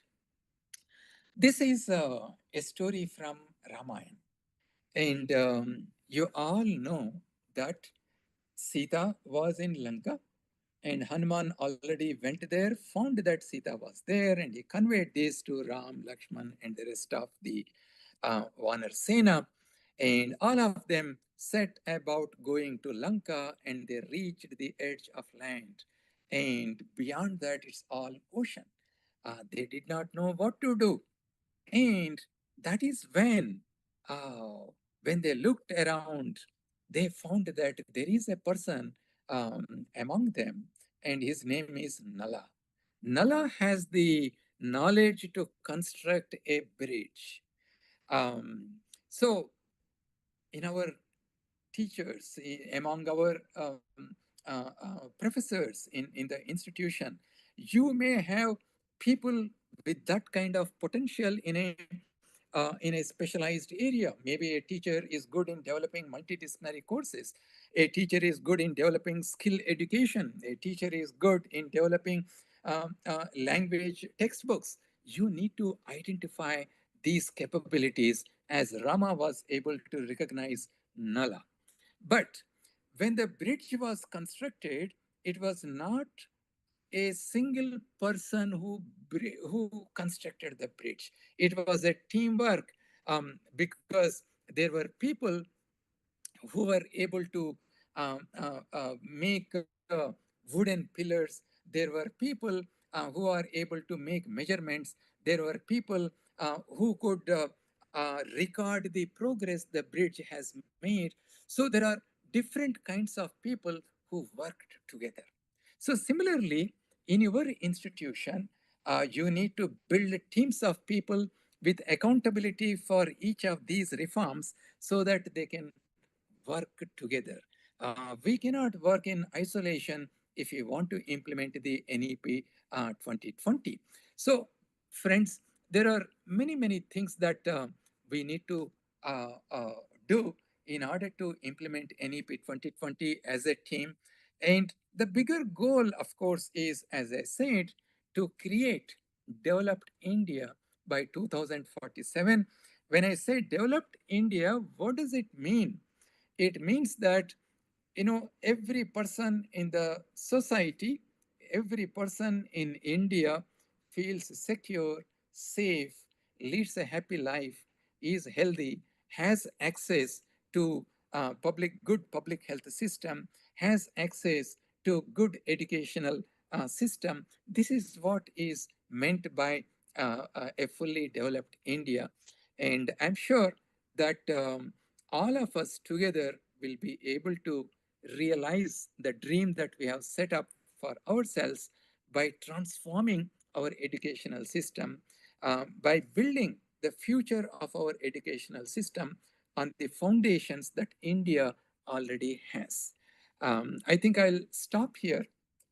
This is a story from Ramayana, and you all know that Sita was in Lanka, and Hanuman already went there, found that Sita was there, and he conveyed this to Ram, Lakshman, and the rest of the Vanar Sena. And all of them set about going to Lanka, and they reached the edge of land. And beyond that, it's all ocean. They did not know what to do. And that is when they looked around, they found that there is a person among them, and his name is Nala. Nala has the knowledge to construct a bridge. So, in our teachers, among our professors in the institution, you may have people with that kind of potential in a specialized area. Maybe a teacher is good in developing multidisciplinary courses. A teacher is good in developing skill education. A teacher is good in developing language textbooks. You need to identify these capabilities as Rama was able to recognize Nala. But when the bridge was constructed, it was not a single person who constructed the bridge. It was a teamwork because there were people who were able to make wooden pillars. There were people who are able to make measurements. There were people who could record the progress the bridge has made. So there are different kinds of people who worked together. So similarly, in your institution, you need to build teams of people with accountability for each of these reforms so that they can work together. We cannot work in isolation if we want to implement the NEP 2020. So, friends, there are many things that we need to do in order to implement NEP 2020 as a team. And the bigger goal, of course, is, as I said, to create developed India by 2047. When I say developed India, what does it mean? It means that every person in the society, every person in India feels secure, safe, leads a happy life, is healthy, has access to good public health system, has access to good educational system. This is what is meant by a fully developed India. And I'm sure that all of us together will be able to realize the dream that we have set up for ourselves by transforming our educational system, by building the future of our educational system on the foundations that India already has. I think I'll stop here.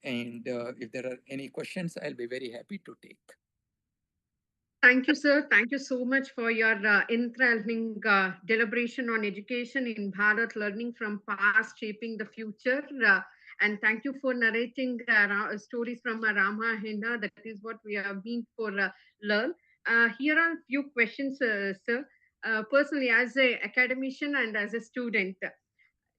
And if there are any questions, I'll be very happy to take. Thank you, sir. Thank you so much for your enthralling deliberation on education in Bharat, learning from past, shaping the future. And thank you for narrating stories from Ramayana. That is what we have been for learn. Here are a few questions, sir. Personally, as a academician and as a student,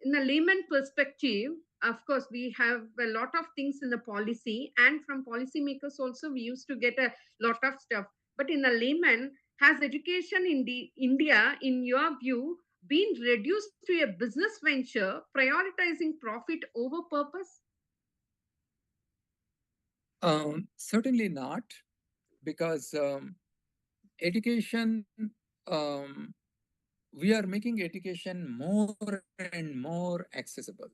in a layman perspective, of course, we have a lot of things in the policy, and from policymakers also, we used to get a lot of stuff. But in a layman, has education in the India, in your view, been reduced to a business venture, prioritizing profit over purpose? Certainly not, because education, um, we are making education more and more accessible.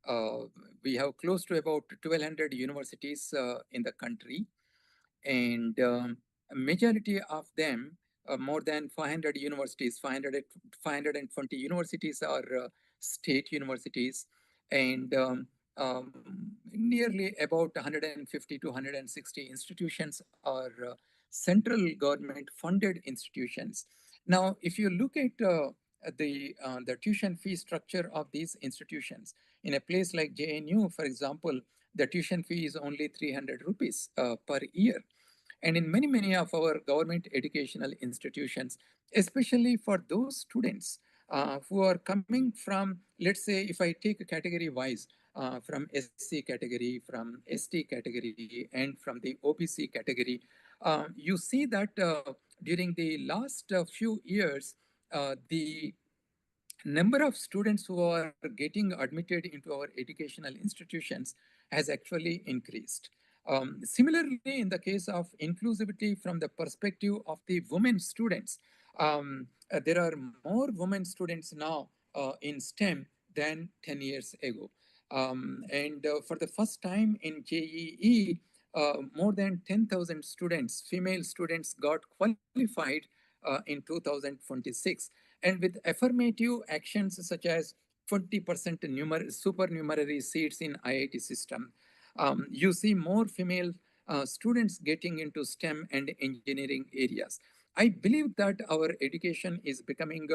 Uh, we have close to about 1,200 universities in the country, and a majority of them, more than 500 universities, 520 universities are state universities, and nearly about 150 to 160 institutions are central government funded institutions. Now, if you look at the tuition fee structure of these institutions, in a place like JNU, for example, the tuition fee is only 300 rupees per year. And in many, many of our government educational institutions, especially for those students who are coming from, let's say, if I take a category wise, from SC category, from ST category, and from the OBC category, you see that during the last few years, the number of students who are getting admitted into our educational institutions has actually increased. Similarly, in the case of inclusivity from the perspective of the women students, there are more women students now in STEM than 10 years ago. And for the first time in JEE, more than 10,000 students, female students, got qualified in 2026. And with affirmative actions such as 20% supernumerary seats in IIT system, you see more female students getting into STEM and engineering areas. I believe that our education is becoming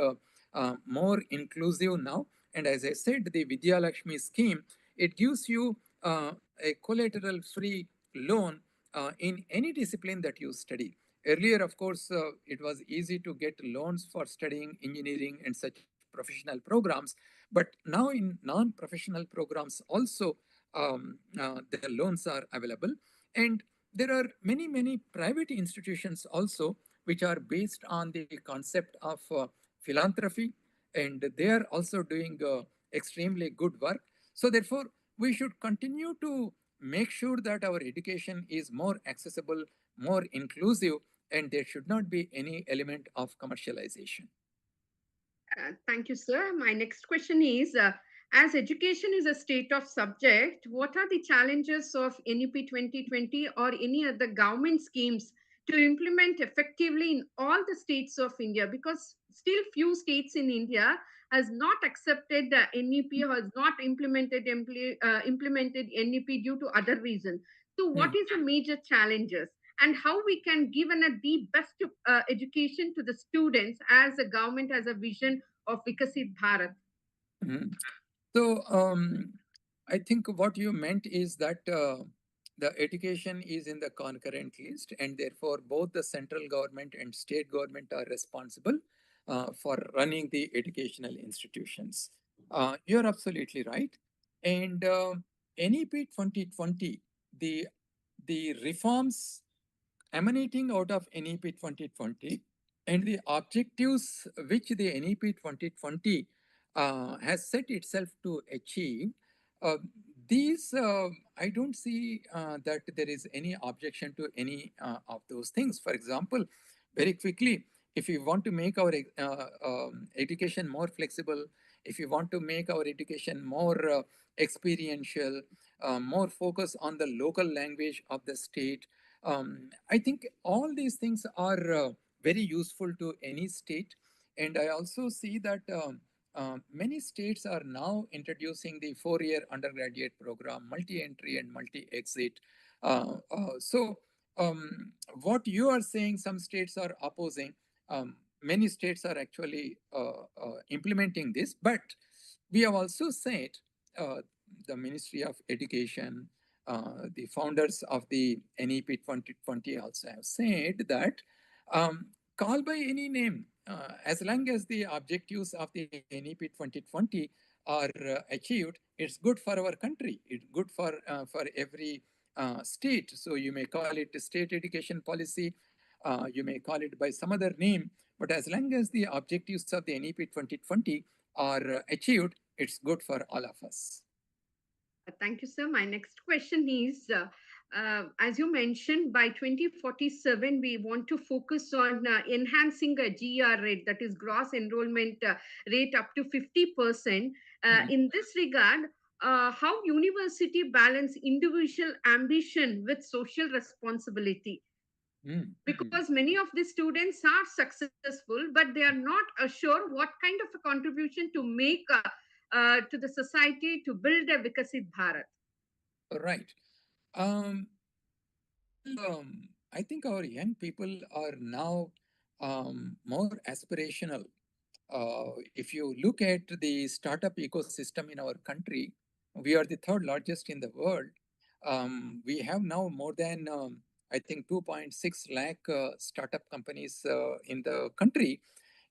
more inclusive now. And as I said, the Vidya Lakshmi scheme, it gives you a collateral free loan in any discipline that you study. Earlier, of course, it was easy to get loans for studying engineering and such professional programs. But now in non-professional programs also, the loans are available. And there are many, many private institutions also, which are based on the concept of philanthropy. And they are also doing extremely good work. So therefore, we should continue to make sure that our education is more accessible, more inclusive, and there should not be any element of commercialization. Thank you, sir. My next question is, as education is a state of subject, what are the challenges of NEP 2020 or any other government schemes to implement effectively in all the states of India? Because still few states in India has not accepted the NEP or has not implemented NEP due to other reasons. So what Mm. is the major challenges? And how we can give the best education to the students as a government has a vision of Vikasit Bharat. Mhm. So I think what you meant is that the education is in the concurrent list, and therefore both the central government and state government are responsible for running the educational institutions. You're absolutely right. And NEP 2020, the the reforms emanating out of NEP 2020 and the objectives which the NEP 2020 has set itself to achieve, uh, these, I don't see that there is any objection to any of those things. For example, very quickly, if we want to make our education more flexible, if we want to make our education more experiential, more focus on the local language of the state, I think all these things are very useful to any state. And I also see that many states are now introducing the 4 year undergraduate program, multi entry and multi exit. So, what you are saying, some states are opposing. Many states are actually implementing this, but we have also said uh, the Ministry of Education, the founders of the NEP 2020 also have said that um, call by any name, as long as the objectives of the NEP 2020 are achieved, it's good for our country. It's good for every state. So you may call it state education policy, you may call it by some other name, but as long as the objectives of the NEP 2020 are achieved, it's good for all of us. Thank you, sir. My next question is, as you mentioned, by 2047, we want to focus on enhancing a GR rate, that is gross enrollment rate, up to 50%. Mm, In this regard, how university balance individual ambition with social responsibility? mm, mm. Because many of the students are successful, but they are not sure what kind of a contribution to make to the society to build a Vikasit Bharat. Right. Um, I think our young people are now more aspirational. If you look at the startup ecosystem in our country, we are the third largest in the world. We have now more than, I think, 2.6 lakh startup companies in the country.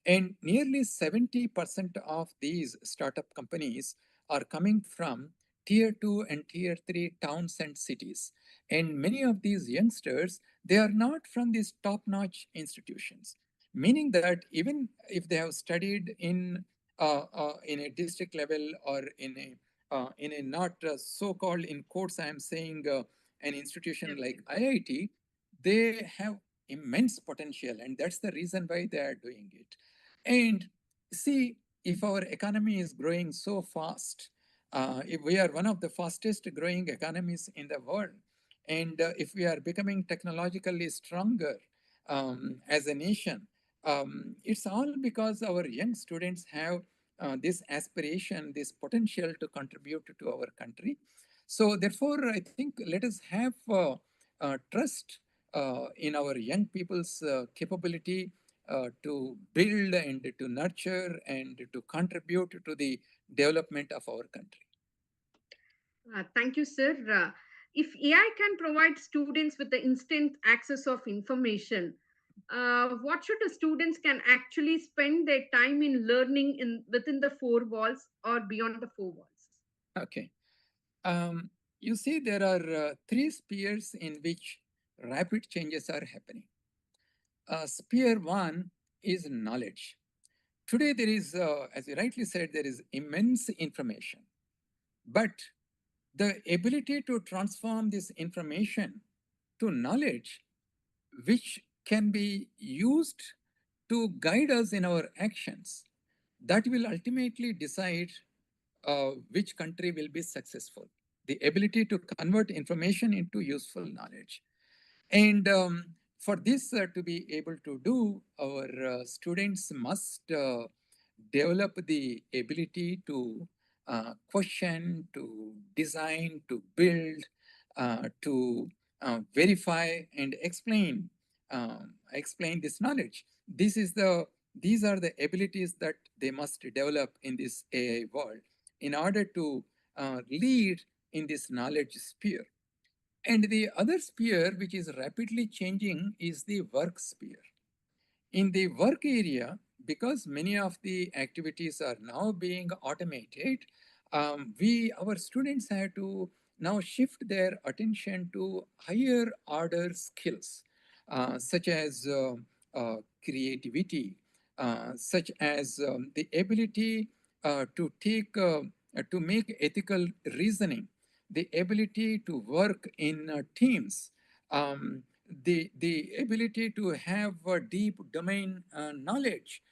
And nearly 70% of these startup companies are coming from tier 2 and tier 3 towns and cities. And many of these youngsters, they are not from these top notch institutions, meaning that even if they have studied in a district level or in a not so-called, in quotes I am saying, an institution like Definitely. IIT, they have immense potential, and that's the reason why they are doing it. And see, if our economy is growing so fast, if we are one of the fastest growing economies in the world, and if we are becoming technologically stronger as a nation, it's all because our young students have this aspiration, this potential to contribute to our country. So, therefore, I think let us have trust in our young people's capability to build and to nurture and to contribute to the development of our country. Thank you, sir. If AI can provide students with the instant access of information, what should the students can actually spend their time in learning in within the four walls or beyond the four walls? Okay. Um, you see, there are three spheres in which rapid changes are happening. Sphere one is knowledge. Today, there is, as you rightly said, there is immense information, but the ability to transform this information to knowledge, which can be used to guide us in our actions, that will ultimately decide which country will be successful. The ability to convert information into useful knowledge. And for this to be able to do, our students must develop the ability to question, to design, to build, to verify and explain this knowledge. These are the abilities that they must develop in this AI world in order to lead in this knowledge sphere. And the other sphere, which is rapidly changing, is the work sphere. In the work area, because many of the activities are now being automated, our students have to now shift their attention to higher order skills, such as creativity, such as the ability to make ethical reasoning, the ability to work in teams, um, the ability to have deep domain knowledge.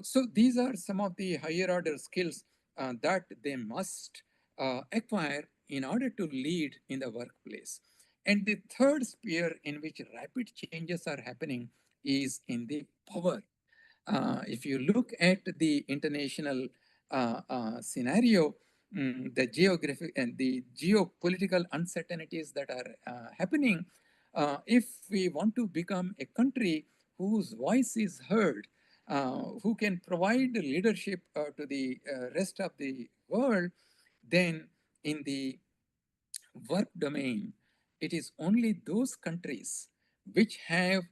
So these are some of the higher order skills that they must acquire in order to lead in the workplace. And the third sphere in which rapid changes are happening is in the power. If you look at the international scenario, the geographic and the geopolitical uncertainties that are happening, if we want to become a country whose voice is heard, who can provide leadership to the rest of the world, then in the work domain, it is only those countries which have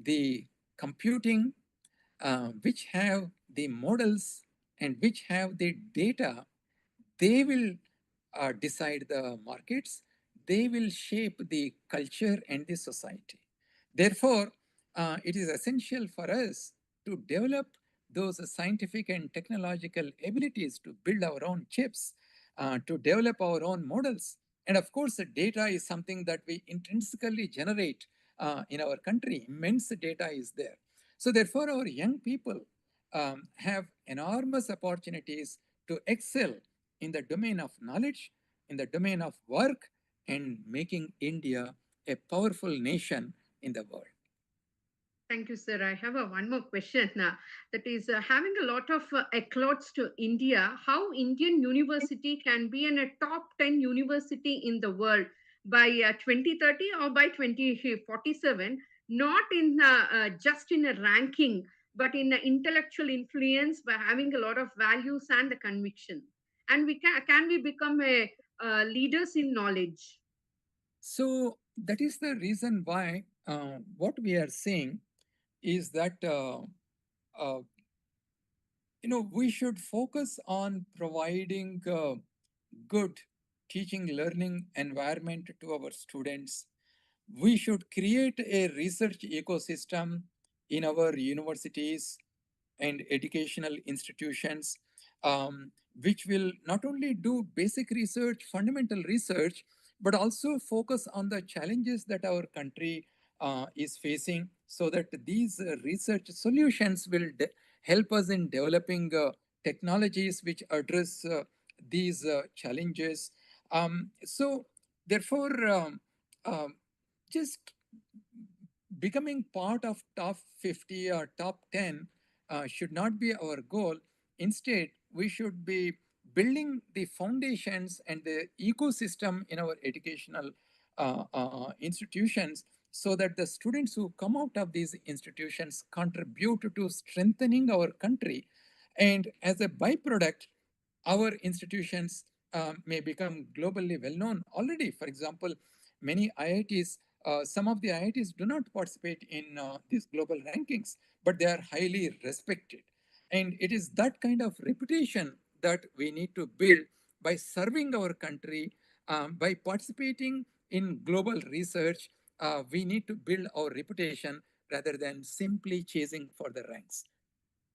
the computing, which have the models, and which have the data. They will decide the markets, they will shape the culture and the society. Therefore, it is essential for us to develop those scientific and technological abilities to build our own chips, to develop our own models. And of course, the data is something that we intrinsically generate in our country. Immense data is there. So, therefore, our young people have enormous opportunities to excel in the domain of knowledge, in the domain of work, and making India a powerful nation in the world. Thank you, sir. I have one more question now. That is, having a lot of accolades to India, how Indian university can be in a top 10 university in the world by 2030 or by 2047, not in just in a ranking, but in intellectual influence by having a lot of values and the conviction. And can we become a leaders in knowledge? So that is the reason why what we are saying is that uh, we should focus on providing good teaching learning environment to our students. We should create a research ecosystem in our universities and educational institutions, which will not only do basic research, fundamental research, but also focus on the challenges that our country is facing, so that these research solutions will help us in developing technologies which address these challenges. So, therefore, um, just becoming part of top 50 or top 10 should not be our goal. Instead, we should be building the foundations and the ecosystem in our educational institutions, so that the students who come out of these institutions contribute to strengthening our country. And as a byproduct, our institutions may become globally well known. Already, for example, many IITs, some of the IITs do not participate in these global rankings, but they are highly respected. And it is that kind of reputation that we need to build by serving our country, by participating in global research. We need to build our reputation rather than simply chasing for the ranks.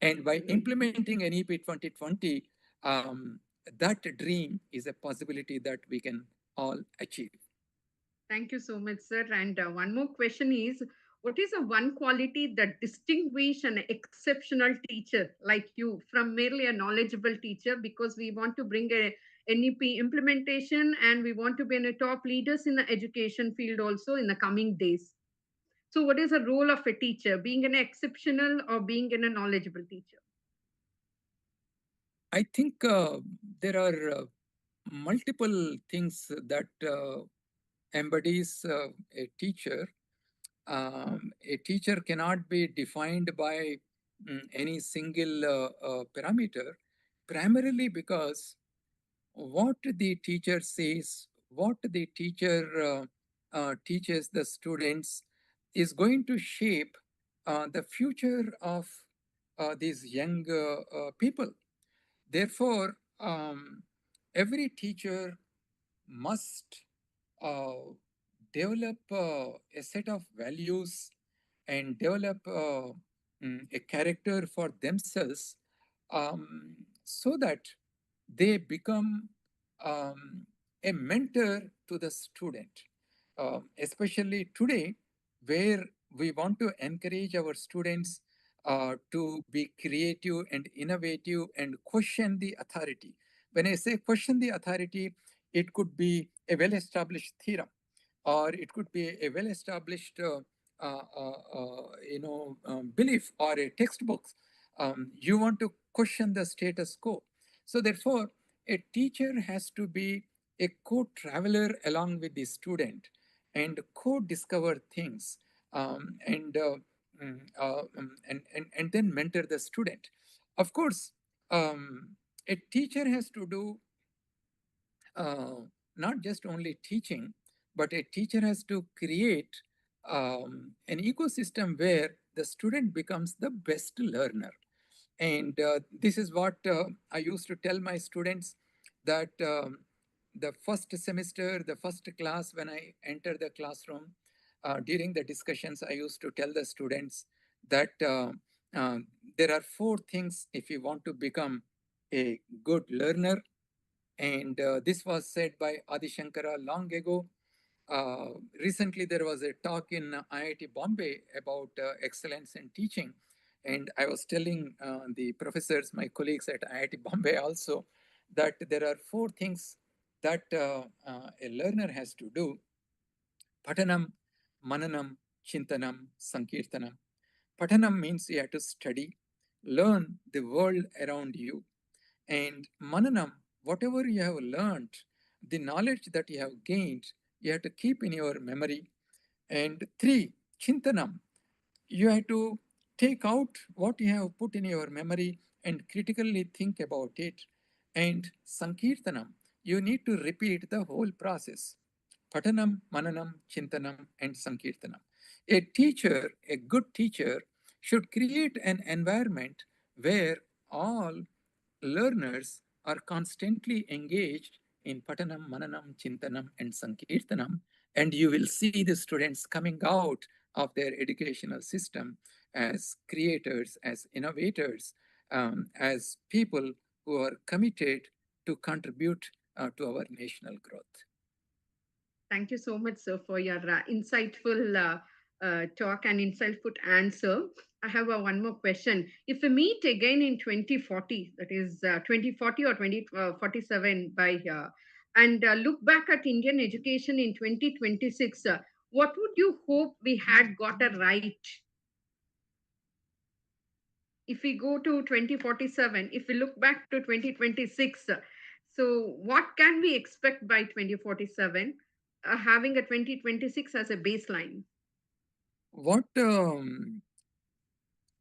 And by implementing NEP 2020, that dream is a possibility that we can all achieve. Thank you so much, sir. And one more question is, what is a one quality that distinguish an exceptional teacher like you from merely a knowledgeable teacher? Because we want to bring a NEP implementation and we want to be in a top leaders in the education field also in the coming days. So, what is the role of a teacher? Being an exceptional or being in a knowledgeable teacher? I think there are multiple things that embodies a teacher. A teacher cannot be defined by any single parameter, primarily because what the teacher says, what the teacher teaches the students is going to shape the future of these young people. Therefore, every teacher must uh, develop a set of values and develop a character for themselves, so that they become um, a mentor to the student. Especially today, where we want to encourage our students to be creative and innovative and question the authority. When I say question the authority, it could be a well established theorem, or it could be a well established belief or a textbook. You want to question the status quo. So therefore, a teacher has to be a co-traveler along with the student and co-discover things, and then mentor the student. Of course, a teacher has to do uh, not just only teaching, but a teacher has to create an ecosystem where the student becomes the best learner. And this is what I used to tell my students, that the first semester, the first class, when I enter the classroom, during the discussions, I used to tell the students that uh, there are four things if you want to become a good learner. And this was said by Adi Shankara long ago. Uh, Recently, there was a talk in IIT Bombay about excellence in teaching. And I was telling the professors, my colleagues at IIT Bombay also, that there are four things that a learner has to do: Patanam, Mananam, Chintanam, Sankirtanam. Patanam means you have to study, learn the world around you. And Mananam, whatever you have learned, the knowledge that you have gained, you have to keep in your memory. And three, Chintanam, you have to take out what you have put in your memory and critically think about it. And Sankirtanam, you need to repeat the whole process. Patanam, Mananam, Chintanam, and Sankirtanam. A teacher, a good teacher, should create an environment where all learners are constantly engaged in Patanam, Mananam, Chintanam, and Sankirtanam, and you will see the students coming out of their educational system as creators, as innovators, as people who are committed to contribute to our national growth. Thank you so much, sir, for your insightful talk and insightful answer. I have one more question. If we meet again in 2040, that is 2040 or 2047 by here, and look back at Indian education in 2026, what would you hope we had got a right? If we go to 2047, if we look back to 2026, so what can we expect by 2047, having a 2026 as a baseline? What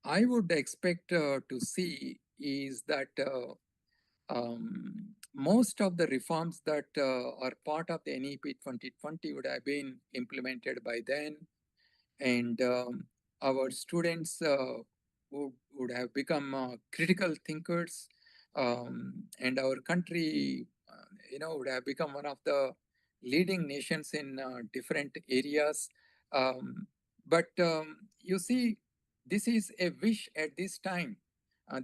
I would expect to see is that most of the reforms that are part of the NEP 2020 would have been implemented by then, and our students would have become critical thinkers, and our country, would have become one of the leading nations in different areas. But you see, this is a wish at this time.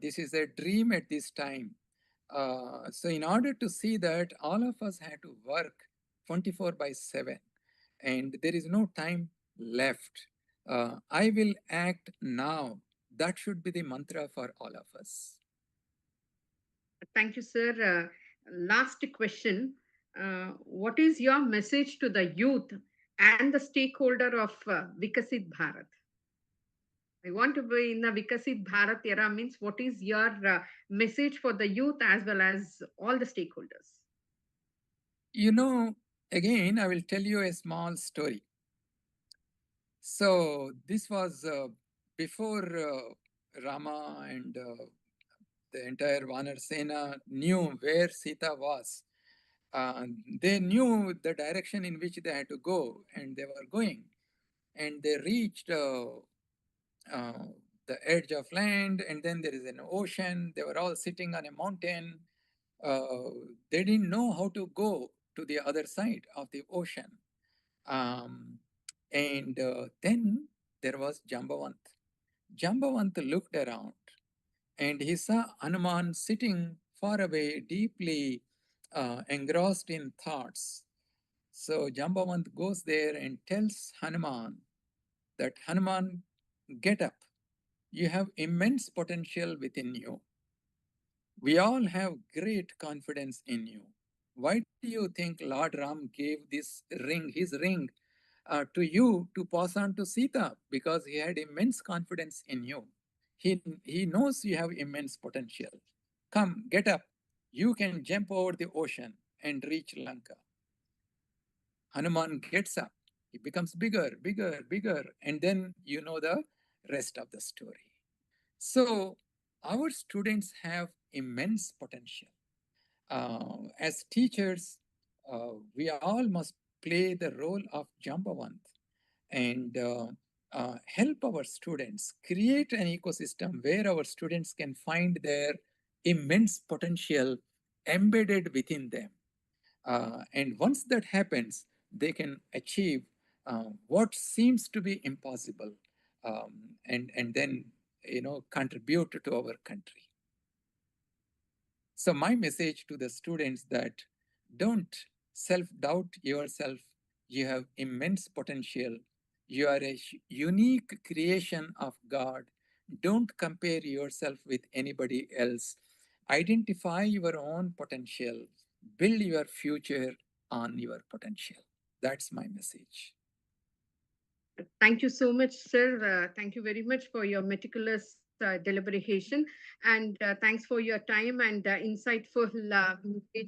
This is a dream at this time. So, in order to see that, all of us had to work 24 by 7, and there is no time left. I will act now. That should be the mantra for all of us. Thank you, sir. Last question. What is your message to the youth and the stakeholder of Vikasit Bharat? I want to be in the Vikasit Bharat era means what is your message for the youth as well as all the stakeholders? You know, again, I will tell you a small story. So, this was before Rama and the entire Vanar Sena knew where Sita was. Uh, they knew the direction in which they had to go, and they were going. And they reached uh, the edge of land, and then there is an ocean. They were all sitting on a mountain. Uh, they didn't know how to go to the other side of the ocean. Um, and then there was Jambavant. Jambavant looked around and he saw Hanuman sitting far away, deeply engrossed in thoughts. So Jambavant goes there and tells Hanuman that Hanuman, get up. You have immense potential within you. We all have great confidence in you. Why do you think Lord Ram gave his ring, to you to pass on to Sita? Because he had immense confidence in you. He knows you have immense potential. Come, get up. You can jump over the ocean and reach Lanka. Hanuman gets up. He becomes bigger, bigger, bigger. And then you know the rest of the story. So, our students have immense potential. As teachers, we all must play the role of Jambavant and help our students create an ecosystem where our students can find their immense potential embedded within them. And once that happens, they can achieve what seems to be impossible, and then contribute to our country. So my message to the students that don't self-doubt yourself. You have immense potential. You are a unique creation of God. Don't compare yourself with anybody else. Identify your own potential. Build your future on your potential. That's my message. Thank you so much, sir. Thank you very much for your meticulous deliberation. And thanks for your time and insightful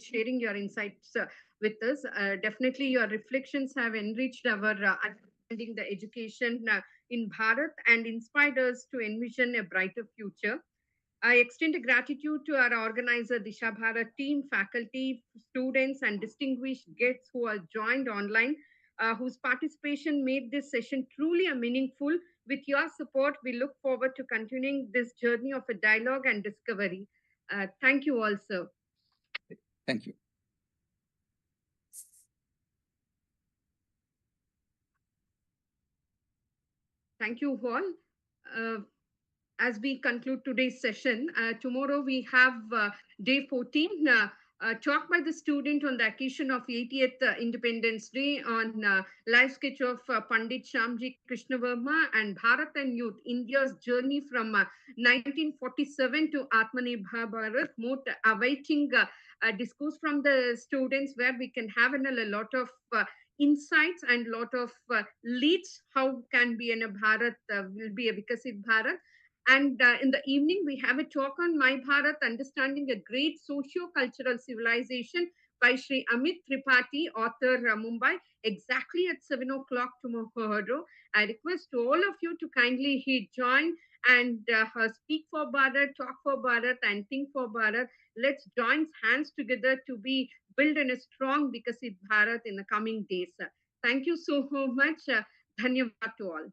sharing your insights with us. Definitely, your reflections have enriched our understanding the education in Bharat and inspired us to envision a brighter future. I extend a gratitude to our organizer, Disha Bharat team, faculty, students, and distinguished guests who are joined online, whose participation made this session truly a meaningful. With your support, we look forward to continuing this journey of a dialogue and discovery. Thank you all, sir. Thank you. Thank you all. Uh, as we conclude today's session, tomorrow we have day 14, talk by the student on the occasion of 80th Independence Day on live sketch of Pandit Shamji Krishna Verma and Bharat and Youth, India's journey from 1947 to Atmanirbhar Bharat, more awaiting discourse from the students where we can have a lot of insights and lot of leads how can be in a Bharat will be a Vikasit Bharat. And in the evening, we have a talk on My Bharat, Understanding a Great Socio-Cultural Civilization by Sri Amit Tripathi, author Mumbai, exactly at 7 o'clock tomorrow. I request to all of you to kindly join and speak for Bharat, talk for Bharat, and think for Bharat. Let's join hands together to be build in a strong Vikasit Bharat in the coming days. Thank you so much. Dhanyavad to all.